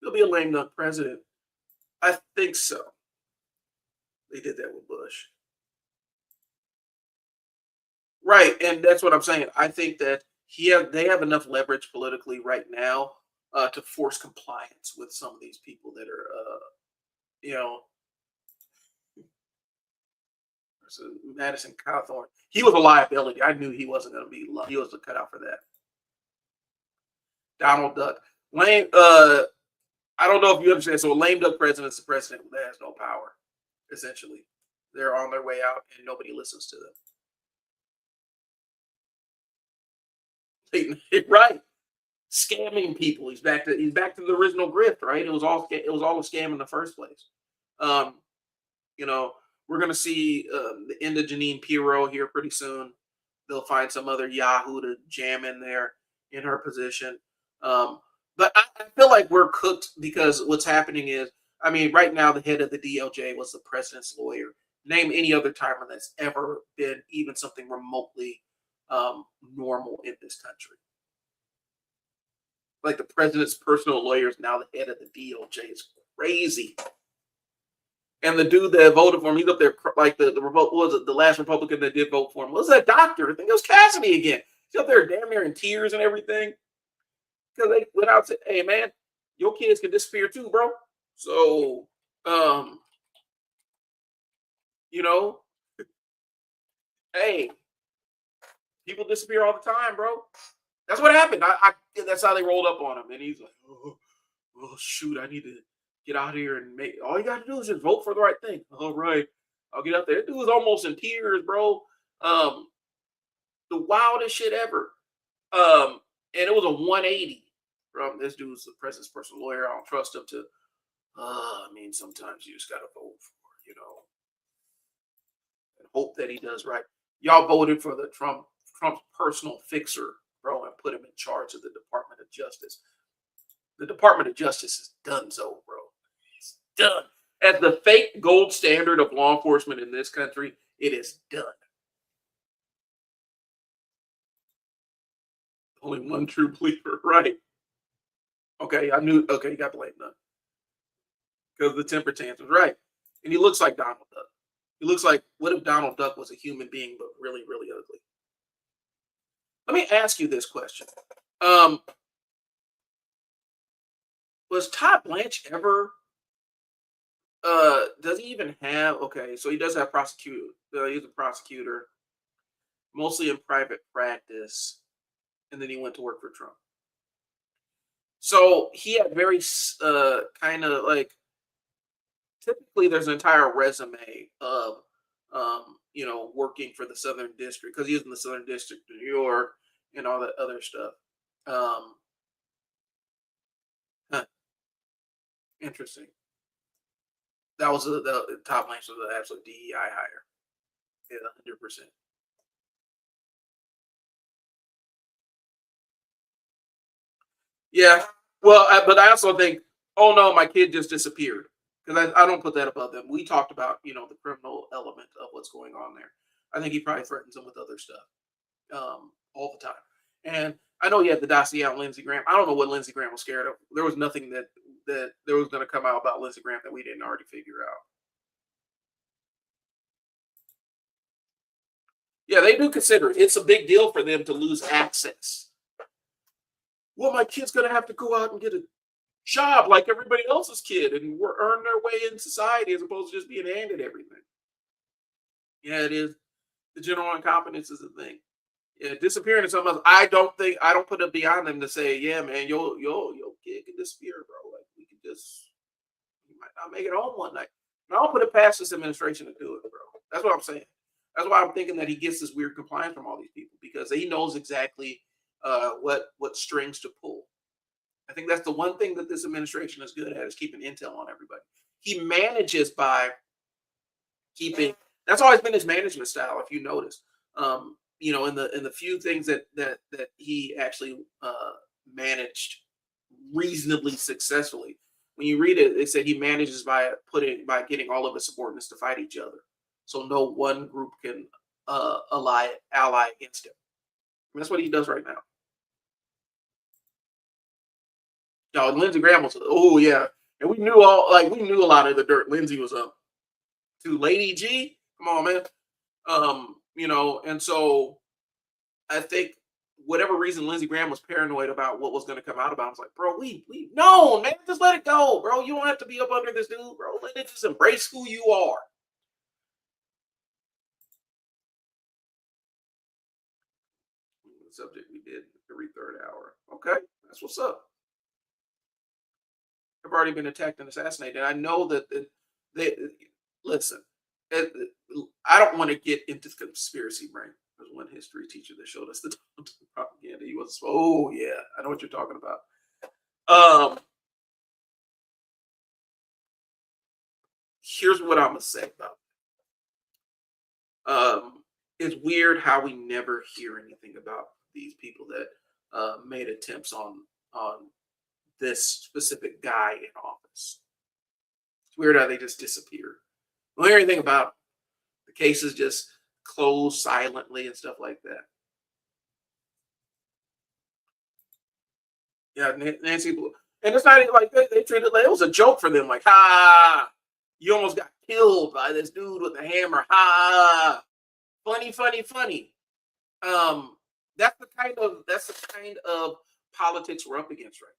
He'll be a lame duck president. I think so. They did that with Bush. Right, and that's what I'm saying. I think that they have enough leverage politically right now to force compliance with some of these people that are, you know, so Madison Cawthorn. He was a liability. I knew he wasn't going to be. He was a cutout for that. Donald Duck, lame. I don't know if you understand. So a lame duck president is the president that has no power. Essentially, they're on their way out, and nobody listens to them. Right. Scamming people. He's back to the original grift, right? It was all a scam in the first place. Um, you know, we're gonna see the end of Janine Pirro here pretty soon. They'll find some other Yahoo to jam in there in her position. But I feel like we're cooked because what's happening is, I mean, right now the head of the DOJ was the president's lawyer, name any other time when that's ever been even something remotely normal in this country. Like the president's personal lawyer is now the head of the DOJ. It's crazy. And the dude that voted for him, he's up there like the what was it, the last Republican that did vote for him was that doctor. I think it was Cassidy again. He's up there damn near in tears and everything because they went out and said, "Hey man, your kids can disappear too, bro." So, um, you know, hey, people disappear all the time, bro. That's what happened. That's how they rolled up on him, and he's like, "Oh shoot, I need to get out here and make. All you got to do is just vote for the right thing." All right, I'll get out there. That dude was almost in tears, bro. Um, the wildest shit ever. And it was a 180 from this dude's the president's personal lawyer. I don't trust him to. I mean, sometimes you just gotta vote for, and hope that he does right. Y'all voted for the Trump's personal fixer, bro, and put him in charge of the Department of Justice. The Department of Justice is done so, bro. It's done. As the fake gold standard of law enforcement in this country, it is done. Only one true believer, right? Okay, I knew. Okay, you got blamed none because the temper tantrums, right? And he looks like Donald Duck. He looks like what if Donald Duck was a human being but really, really ugly? Let me ask you this question: Was Todd Blanche ever? Does he even have? Okay, so he does have prosecutor. He's a prosecutor, mostly in private practice, and then he went to work for Trump. So he had very kind of like typically there's an entire resume of working for the Southern District because he was in the Southern District of New York and all that other stuff. Um, huh, interesting. That was the top ranks was the absolute DEI hire. Yeah, 100%. Yeah. Well, but I also think, oh no, my kid just disappeared because I don't put that above them. We talked about the criminal element of what's going on there. I think he probably threatens them with other stuff all the time. And I know he had the dossier on Lindsey Graham. I don't know what Lindsey Graham was scared of. There was nothing that there was going to come out about Lindsey Graham that we didn't already figure out. Yeah, they do consider it. It's a big deal for them to lose access. Well, my kid's going to have to go out and get a job like everybody else's kid and earn their way in society as opposed to just being handed everything. Yeah, it is. The general incompetence is a thing. Yeah, disappearing is something else. I don't put it beyond them to say, yeah, man, your kid can disappear, bro. Like we can just you might not make it home one night. And I don't put it past this administration to do it, bro. That's what I'm saying. That's why I'm thinking that he gets this weird compliance from all these people because he knows exactly what strings to pull. I think that's the one thing that this administration is good at is keeping intel on everybody. He manages by keeping. That's always been his management style. If you notice, in the few things that he actually managed reasonably successfully. When you read it, it said he manages by getting all of his subordinates to fight each other, so no one group can ally against him. And that's what he does right now. No, Lindsey Graham was. Oh yeah, and we knew a lot of the dirt Lindsey was up to. Lady G, come on, man. And so I think whatever reason Lindsey Graham was paranoid about what was going to come out about him, was like, bro, we no, man, just let it go, bro. You don't have to be up under this dude, bro. Let it just embrace who you are. The subject we did every third hour. Okay, that's what's up. I've already been attacked and assassinated. I know that they listen. I don't want to get into the conspiracy brain. There's one history teacher that showed us the propaganda. He was, oh yeah, I know what you're talking about. Here's what I'm gonna say about it. It's weird how we never hear anything about these people that made attempts on this specific guy in office. It's weird how they just disappeared. Don't hear anything about him. The cases just closed silently and stuff like that. Yeah, Nancy, and it's not even like they treated it like it was a joke for them. Like, ha, you almost got killed by this dude with a hammer. Ha, funny, funny, funny. Um, that's the kind of politics we're up against right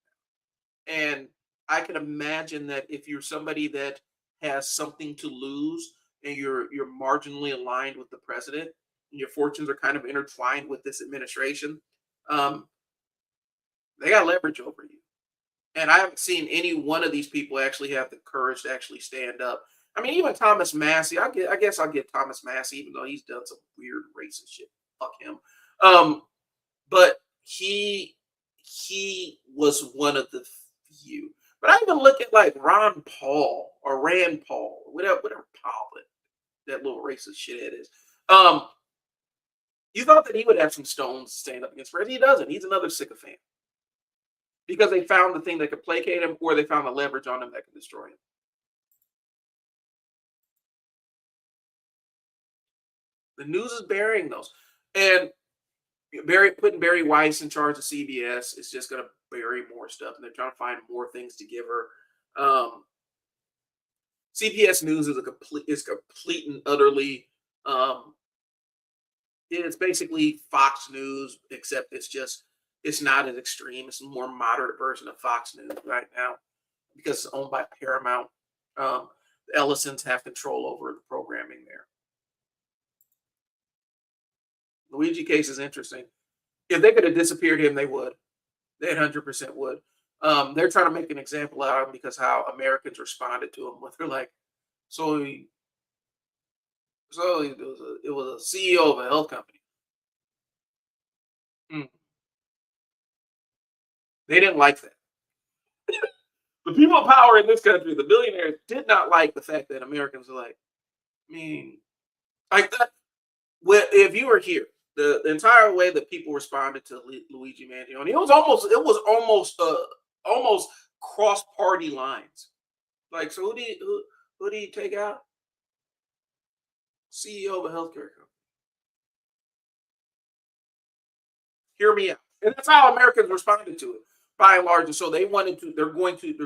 now. And I can imagine that if you're somebody that has something to lose and you're marginally aligned with the president, and your fortunes are kind of intertwined with this administration, um, they got leverage over you. And I haven't seen any one of these people actually have the courage to actually stand up. I mean, even Thomas Massey, I guess I'll give Thomas Massey, even though he's done some weird racist shit. Fuck him. Um, but he was one of the few. But I even look at like Ron Paul or Rand Paul, whatever Paul that little racist shithead is. Um, you thought that he would have some stones to stand up against Fred. He doesn't. He's another sycophant because they found the thing that could placate him, or they found the leverage on him that could destroy him. The news is burying those, and putting Barry Weiss in charge of CBS is just going to bury more stuff, and they're trying to find more things to give her. CBS News is complete and utterly. Um, it's basically Fox News, except it's not as extreme. It's a more moderate version of Fox News right now because it's owned by Paramount. The Ellisons have control over the programming there. Luigi case is interesting. If they could have disappeared him, they would. They 100% would. They're trying to make an example out of him because how Americans responded to him. When they're like, so he, it was a CEO of a health company. Mm. They didn't like that. The people of power in this country, the billionaires, did not like the fact that Americans are like, I mean, like that. If you were here, the entire way that people responded to Luigi Mangione, it was almost cross party lines. Like, so who do you take out? CEO of a healthcare company. Hear me out, and that's how Americans responded to it by and large. And so they're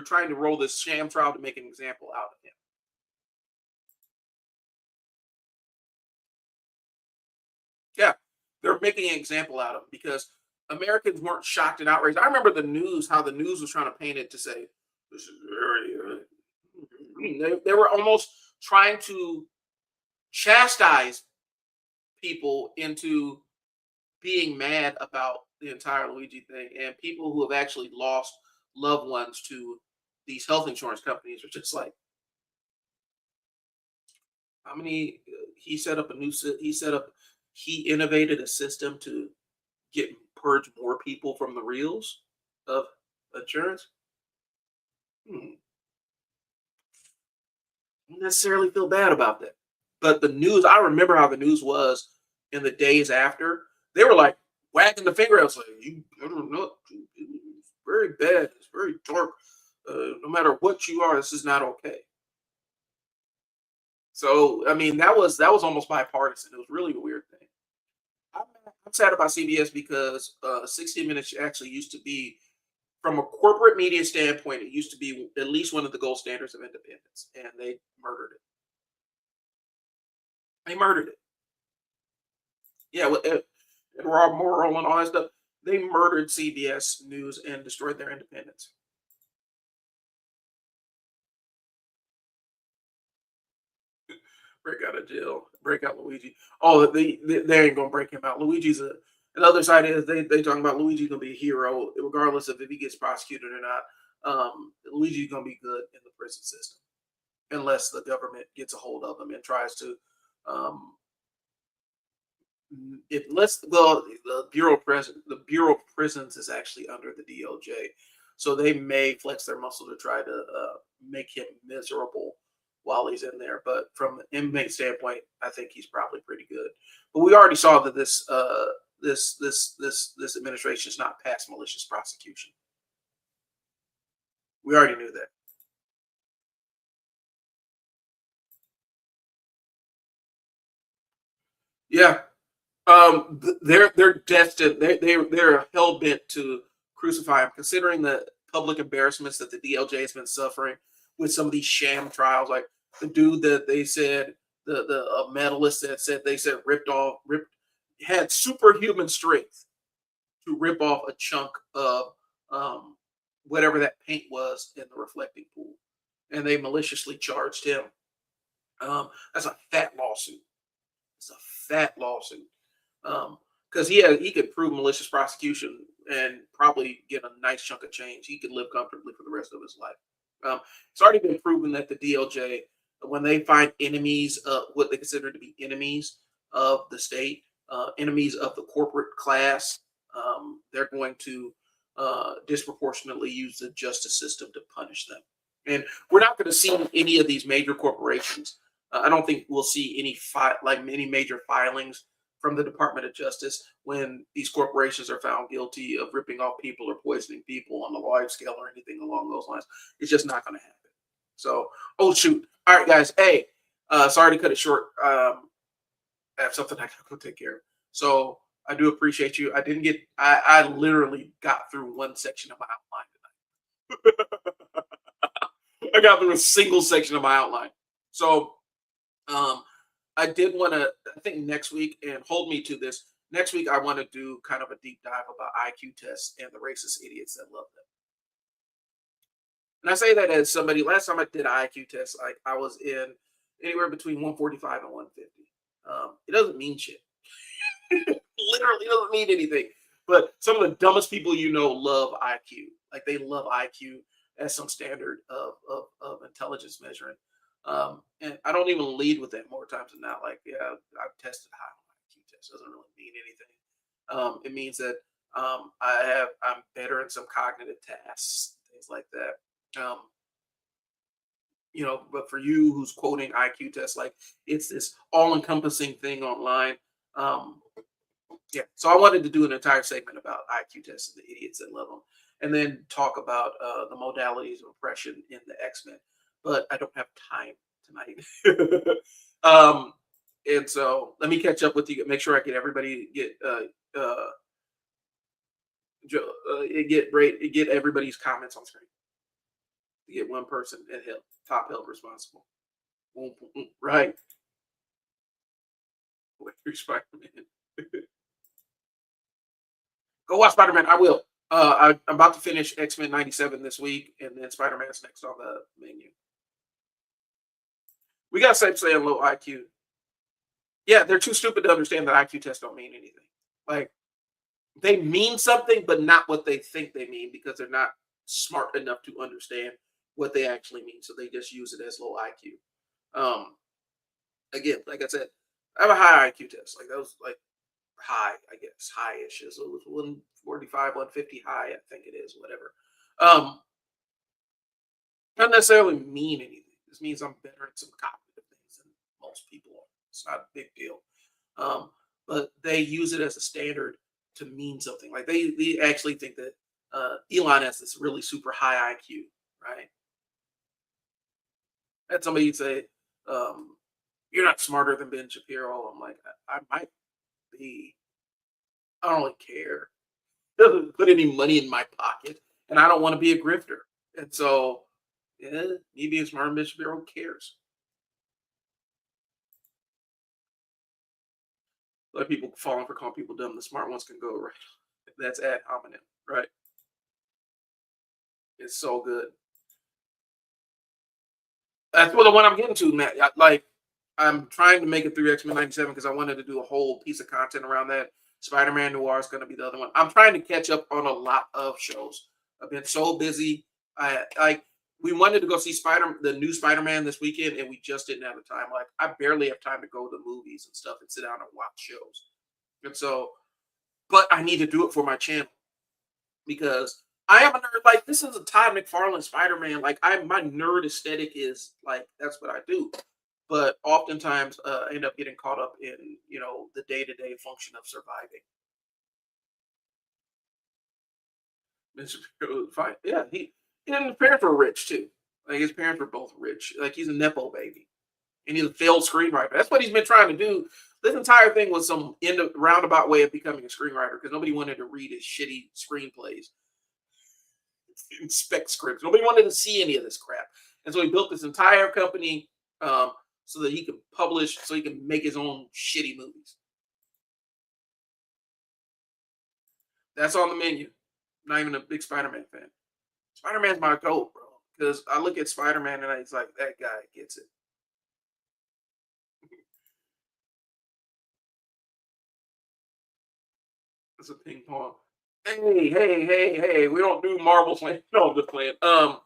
trying to roll this sham trial to make an example out of him. Yeah, they're making an example out of him because Americans weren't shocked and outraged. I remember how the news was trying to paint it to say this is very. They were almost trying to chastise people into being mad about the entire Luigi thing, and people who have actually lost loved ones to these health insurance companies are just like, how many? He innovated a system to get purge more people from the reels of insurance. Hmm, don't necessarily feel bad about that. But the news, I remember how the news was in the days after. They were like wagging the finger. I was like, you better not. It's very bad. It's very dark. No matter what you are, this is not okay. So I mean, that was almost bipartisan. It was really a weird thing. I'm, I'm sad about CBS because 60 Minutes actually used to be, from a corporate media standpoint, it used to be at least one of the gold standards of independence, and they murdered it. They murdered it. Yeah, and Rob Morrill and all that stuff. They murdered CBS News and destroyed their independence. Break out of jail. Break out Luigi. Oh, they ain't gonna break him out. Luigi's a. And the other side is they talking about Luigi's gonna be a hero regardless of if he gets prosecuted or not. Luigi's gonna be good in the prison system unless the government gets a hold of him and tries to. Um, if unless the Bureau of Prisons is actually under the DOJ, so they may flex their muscle to try to make him miserable while he's in there. But from an inmate standpoint, I think he's probably pretty good. But we already saw that this administration is not past malicious prosecution. We already knew that. Yeah. They're destined. They're hell bent to crucify him, considering the public embarrassments that the DLJ has been suffering with some of these sham trials. Like the dude that they said the medalist that said they said ripped had superhuman strength to rip off a chunk of um, whatever that paint was in the reflecting pool, and they maliciously charged him. That's a fat lawsuit. It's a fat lawsuit. Because he could prove malicious prosecution and probably get a nice chunk of change. He could live comfortably for the rest of his life. It's already been proven that the DLJ, when they find enemies, what they consider to be enemies of the state, enemies of the corporate class, they're going to disproportionately use the justice system to punish them. And we're not going to see any of these major corporations. I don't think we'll see any major filings from the Department of Justice when these corporations are found guilty of ripping off people or poisoning people on a large scale or anything along those lines. It's just not going to happen. So, oh shoot! All right, guys. Hey, sorry to cut it short. I have something I got to go take care of. So I do appreciate you. I didn't get. I literally got through one section of my outline. I got through a single section of my outline. So um, I did want to, I think next week, and hold me to this. Next week, I want to do kind of a deep dive about IQ tests and the racist idiots that love them. And I say that as somebody, last time I did an IQ test, like I was in anywhere between 145 and 150. It doesn't mean shit. Literally doesn't mean anything. But some of the dumbest people you know love IQ. Like they love IQ as some standard of intelligence measuring. And I don't even lead with that more times than not. Like, yeah, I've tested high on IQ test. Doesn't really mean anything. It means that I'm better in some cognitive tasks, things like that. But for you who's quoting IQ tests, like it's this all-encompassing thing online. Um, yeah, so I wanted to do an entire segment about IQ tests and the idiots that love them, and then talk about the modalities of oppression in the X-Men. But I don't have time tonight. um, and so let me catch up with you. Make sure I get everybody get everybody's comments on screen. Get one person at help, top help responsible. Right. Spider-Man. Go watch Spider-Man. I will. I'm about to finish X-Men 97 this week, and then Spider-Man's next on the menu. We got Safe saying low IQ. Yeah, they're too stupid to understand that IQ tests don't mean anything. Like they mean something, but not what they think they mean because they're not smart enough to understand what they actually mean. So they just use it as low IQ. Again, like I said, I have a high IQ test. Like that was like high, I guess, high-ish. So it was 145, 150 high, I think it is, whatever. Um, Not necessarily mean anything. This means I'm better at some cognitive things than most people are. It's not a big deal. Um, but they use it as a standard to mean something. Like they actually think that Elon has this really super high IQ, right? Had somebody say, um, "You're not smarter than Ben Shapiro." I'm like, I might be. I don't really care. Doesn't put any money in my pocket, and I don't want to be a grifter. And so, yeah, me being smart, Ben Shapiro, who cares? Let people falling for calling people dumb. The smart ones can go right. That's ad hominem, right? It's so good. That's what the one I'm getting to, Matt. Like, I'm trying to make it through X-Men 97 because I wanted to do a whole piece of content around that. Spider-Man Noir is going to be the other one. I'm trying to catch up on a lot of shows. I've been so busy. We wanted to go see the new Spider-Man this weekend, and we just didn't have the time. Like I barely have time to go to movies and stuff and sit down and watch shows. And so, but I need to do it for my channel because I am a nerd. Like this is a Todd McFarlane Spider-Man. Like my nerd aesthetic is like that's what I do. But oftentimes, I end up getting caught up in the day-to-day function of surviving. Mr. Fine. Yeah, his parents were rich too. Like his parents were both rich. Like he's a nepo baby. and he's a failed screenwriter. That's what he's been trying to do. This entire thing was some roundabout way of becoming a screenwriter because nobody wanted to read his shitty screenplays and spec scripts. Nobody wanted to see any of this crap, and so he built this entire company so that he could publish, so he can make his own shitty movies. That's on the menu. Not even a big Spider-Man fan. Spider-Man's my goat, bro. Because I look at Spider-Man and it's like, that guy gets it. It's a ping pong. Hey. We don't do Marvel slam. No, I'm just playing. The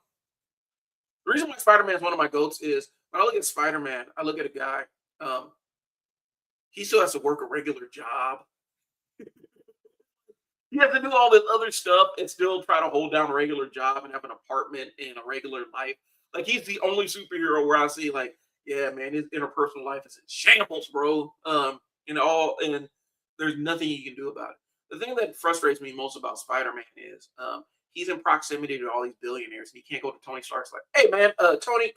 reason why Spider-Man is one of my goats is when I look at Spider-Man, I look at a guy, he still has to work a regular job. He has to do all this other stuff and still try to hold down a regular job and have an apartment and a regular life. Like he's the only superhero where I see like, yeah, man, his interpersonal life is in shambles, bro. And there's nothing you can do about it. The thing that frustrates me most about Spider-Man is he's in proximity to all these billionaires and he can't go to Tony Stark's like, hey man, Tony,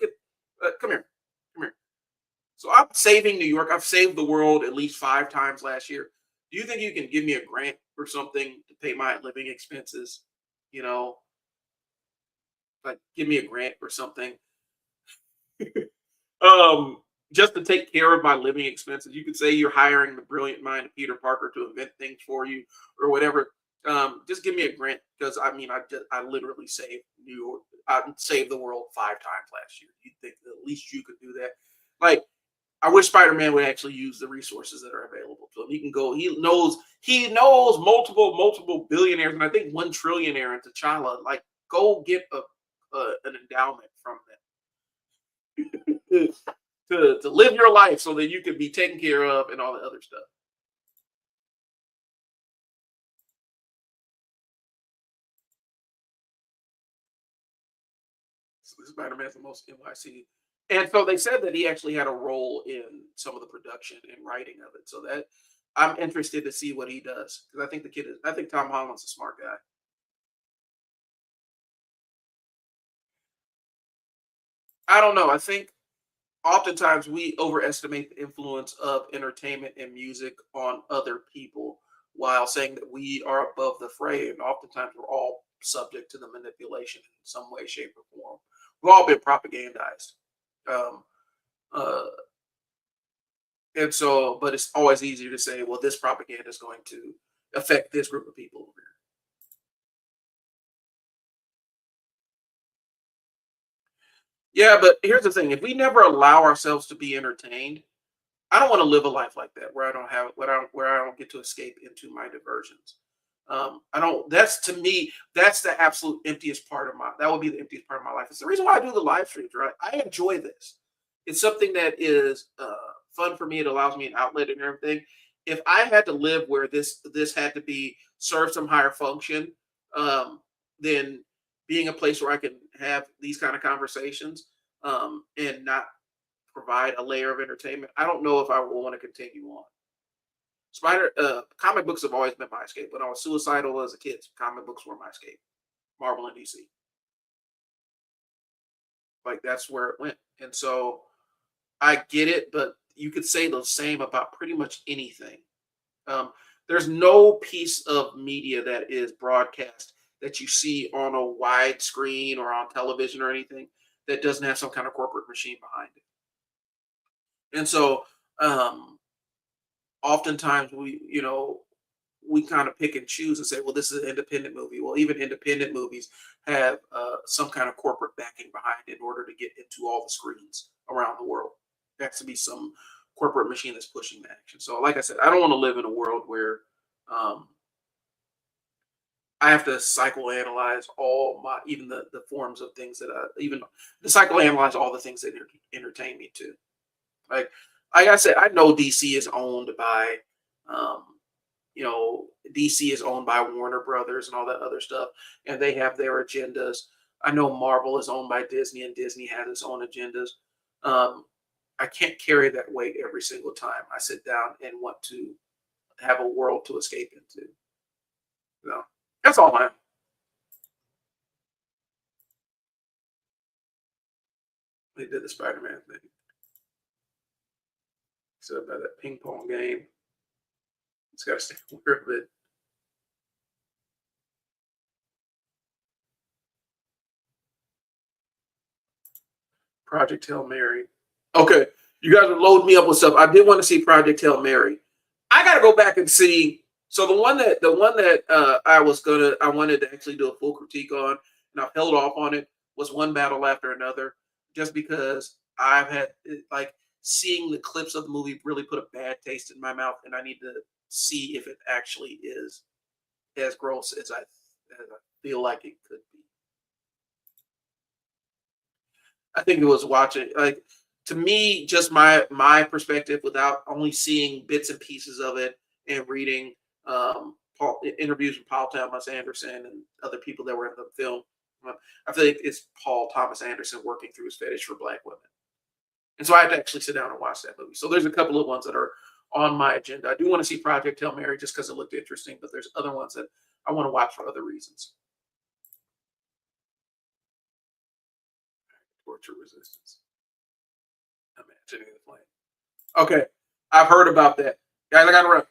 come here. Come here. So I'm saving New York. I've saved the world at least 5 times last year. Do you think you can give me a grant or something to pay my living expenses? You know, like give me a grant or something. um, just to take care of my living expenses. You could say you're hiring the brilliant mind of Peter Parker to invent things for you or whatever. Just give me a grant because I literally saved New York. I saved the world 5 times last year. You think at least you could do that? Like I wish Spider-Man would actually use the resources that are available to him. He can go. He knows multiple billionaires, and I think 1 trillionaire in T'Challa. Like, go get an endowment from them to live your life so that you can be taken care of and all the other stuff. So Spider-Man's the most NYC. And so they said that he actually had a role in some of the production and writing of it. So that I'm interested to see what he does because I think Tom Holland's a smart guy. I don't know. I think oftentimes we overestimate the influence of entertainment and music on other people while saying that we are above the fray. And oftentimes we're all subject to the manipulation in some way, shape, or form. We've all been propagandized. Um, uh, and so, but it's always easier to say, well, this propaganda is going to affect this group of people over here. Yeah, but here's the thing: if we never allow ourselves to be entertained, I don't want to live a life like that where I don't have where I don't get to escape into my diversions. I don't. That's to me. That's the absolute emptiest part of my. That would be the emptiest part of my life. It's the reason why I do the live streams. Right? I enjoy this. It's something that is fun for me. It allows me an outlet and everything. If I had to live where this had to be serve some higher function, then being a place where I can have these kind of conversations and not provide a layer of entertainment, I don't know if I will want to continue on. Comic books have always been my escape. When I was suicidal as a kid, comic books were my escape. Marvel and DC, like that's where it went. And so I get it, but you could say the same about pretty much anything. Um, there's no piece of media that is broadcast that you see on a wide screen or on television or anything that doesn't have some kind of corporate machine behind it. And so um, oftentimes we kind of pick and choose and say, well, this is an independent movie. Well, even independent movies have some kind of corporate backing behind it in order to get into all the screens around the world. There has to be some corporate machine that's pushing the action. So, like I said, I don't want to live in a world where um, I have to psychoanalyze all my, even the forms of things that even to psychoanalyze all the things that entertain me too. Like, like I said, I know DC is owned by um, DC is owned by Warner Brothers and all that other stuff, and they have their agendas. I know Marvel is owned by Disney, and Disney has its own agendas. Um, I can't carry that weight every single time I sit down and want to have a world to escape into. That's all I am. They did the Spider-Man thing. So about that ping pong game. It's got to stay aware of it. Project Hail Mary. Okay, you guys are loading me up with stuff. I did want to see Project Hail Mary. I got to go back and see. So the one that I wanted to actually do a full critique on, and I've held off on it, was One Battle After Another, just because I've had like seeing the clips of the movie really put a bad taste in my mouth, and I need to see if it actually is as gross as I feel like it could be. I think it was watching like to me, just my perspective without only seeing bits and pieces of it and reading interviews with Paul Thomas Anderson and other people that were in the film. I feel like it's Paul Thomas Anderson working through his fetish for black women, and so I had to actually sit down and watch that movie. So there's a couple of ones that are on my agenda. I do want to see Project Hail Mary just because it looked interesting, but there's other ones that I want to watch for other reasons. Torture resistance. Imagining the flame. Okay, I've heard about that, guys. I gotta run.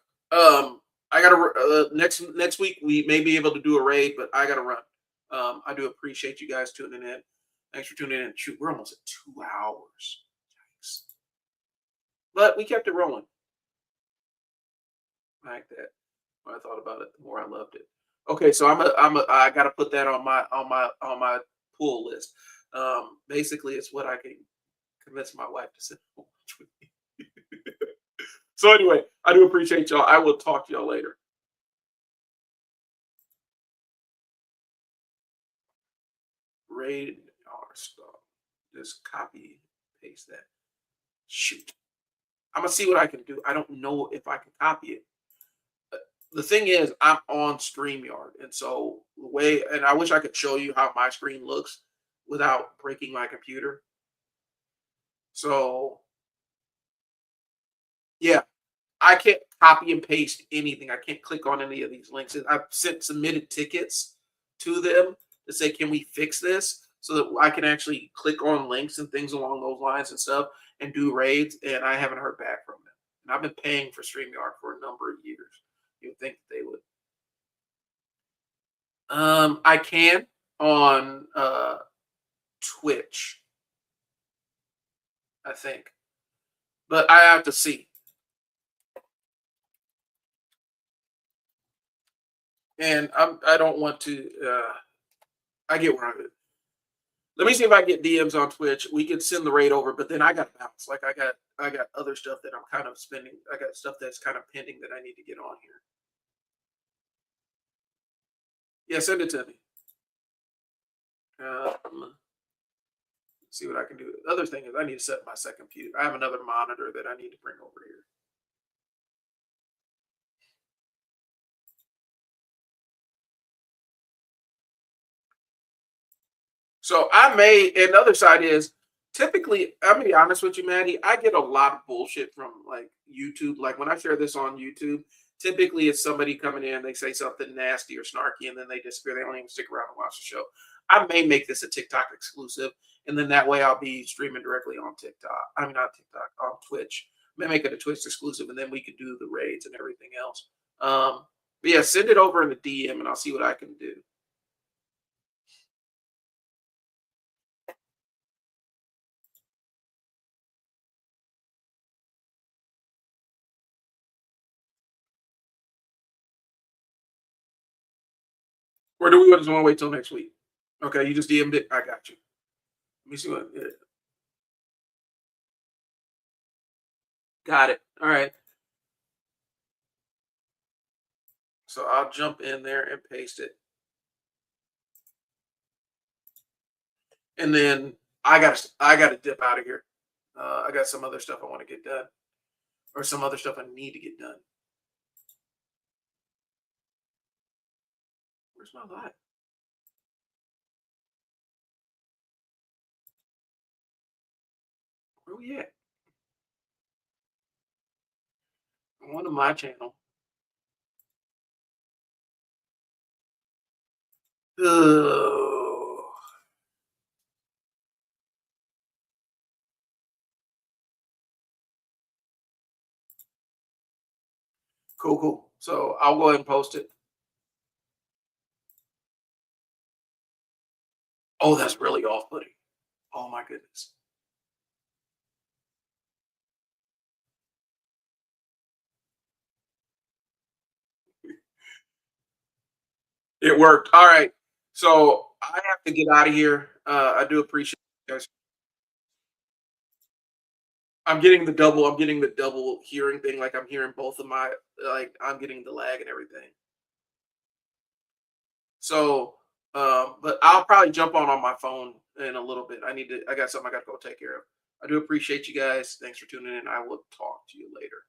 I gotta next week we may be able to do a raid, but I gotta run. I do appreciate you guys tuning in. Thanks for tuning in. Shoot, we're almost at 2 hours. Yikes. But we kept it rolling like that. When I thought about it, the more I loved it. Okay, so I gotta put that on my pull list. Basically, it's what I can convince my wife to sit and watch with me. So anyway, I do appreciate y'all. I will talk to y'all later. Raid R star. Just copy, paste that. Shoot. I'm gonna see what I can do. I don't know if I can copy it. The thing is, I'm on StreamYard, and so the way, and I wish I could show you how my screen looks without breaking my computer. So yeah, I can't copy and paste anything. I can't click on any of these links. I've submitted tickets to them to say, can we fix this so that I can actually click on links and things along those lines and stuff and do raids. And I haven't heard back from them. And I've been paying for StreamYard for a number of years. You would think that they would. I can on Twitch, I think, but I have to see. And I don't want to. I get where I'm at. Let me see if I get DMs on Twitch. We can send the raid over, but then I got to bounce. Like I got other stuff that I'm kind of spending. I got stuff that's kind of pending that I need to get on here. Yeah, send it to me. See what I can do. The other thing is I need to set my second computer. I have another monitor that I need to bring over here. So I may, and the other side is typically, I'm gonna be honest with you, Maddie, I get a lot of bullshit from like YouTube. Like when I share this on YouTube, typically it's somebody coming in, they say something nasty or snarky, and then they disappear. They don't even stick around and watch the show. I may make this a TikTok exclusive, and then that way I'll be streaming directly on TikTok. I mean, not TikTok, on Twitch. I may make it a Twitch exclusive, and then we could do the raids and everything else. But yeah, send it over in the DM, and I'll see what I can do. Or do we just want to wait till next week? Okay, you just DM'd it. I got you. Let me see what. Yeah. Got it. All right. So I'll jump in there and paste it, and then I got to dip out of here. I got some other stuff I want to get done, or some other stuff I need to get done. Where's my live? Where we at? On to my channel. Ugh. Cool, cool. So I'll go ahead and post it. Oh, that's really off-putting. Oh my goodness. It worked. All right. So I have to get out of here. I do appreciate you guys. I'm getting the double hearing thing. Like I'm hearing both of my like I'm getting the lag and everything. So but I'll probably jump on my phone in a little bit. I got something I gotta go take care of. I do appreciate you guys. Thanks for tuning in. I will talk to you later.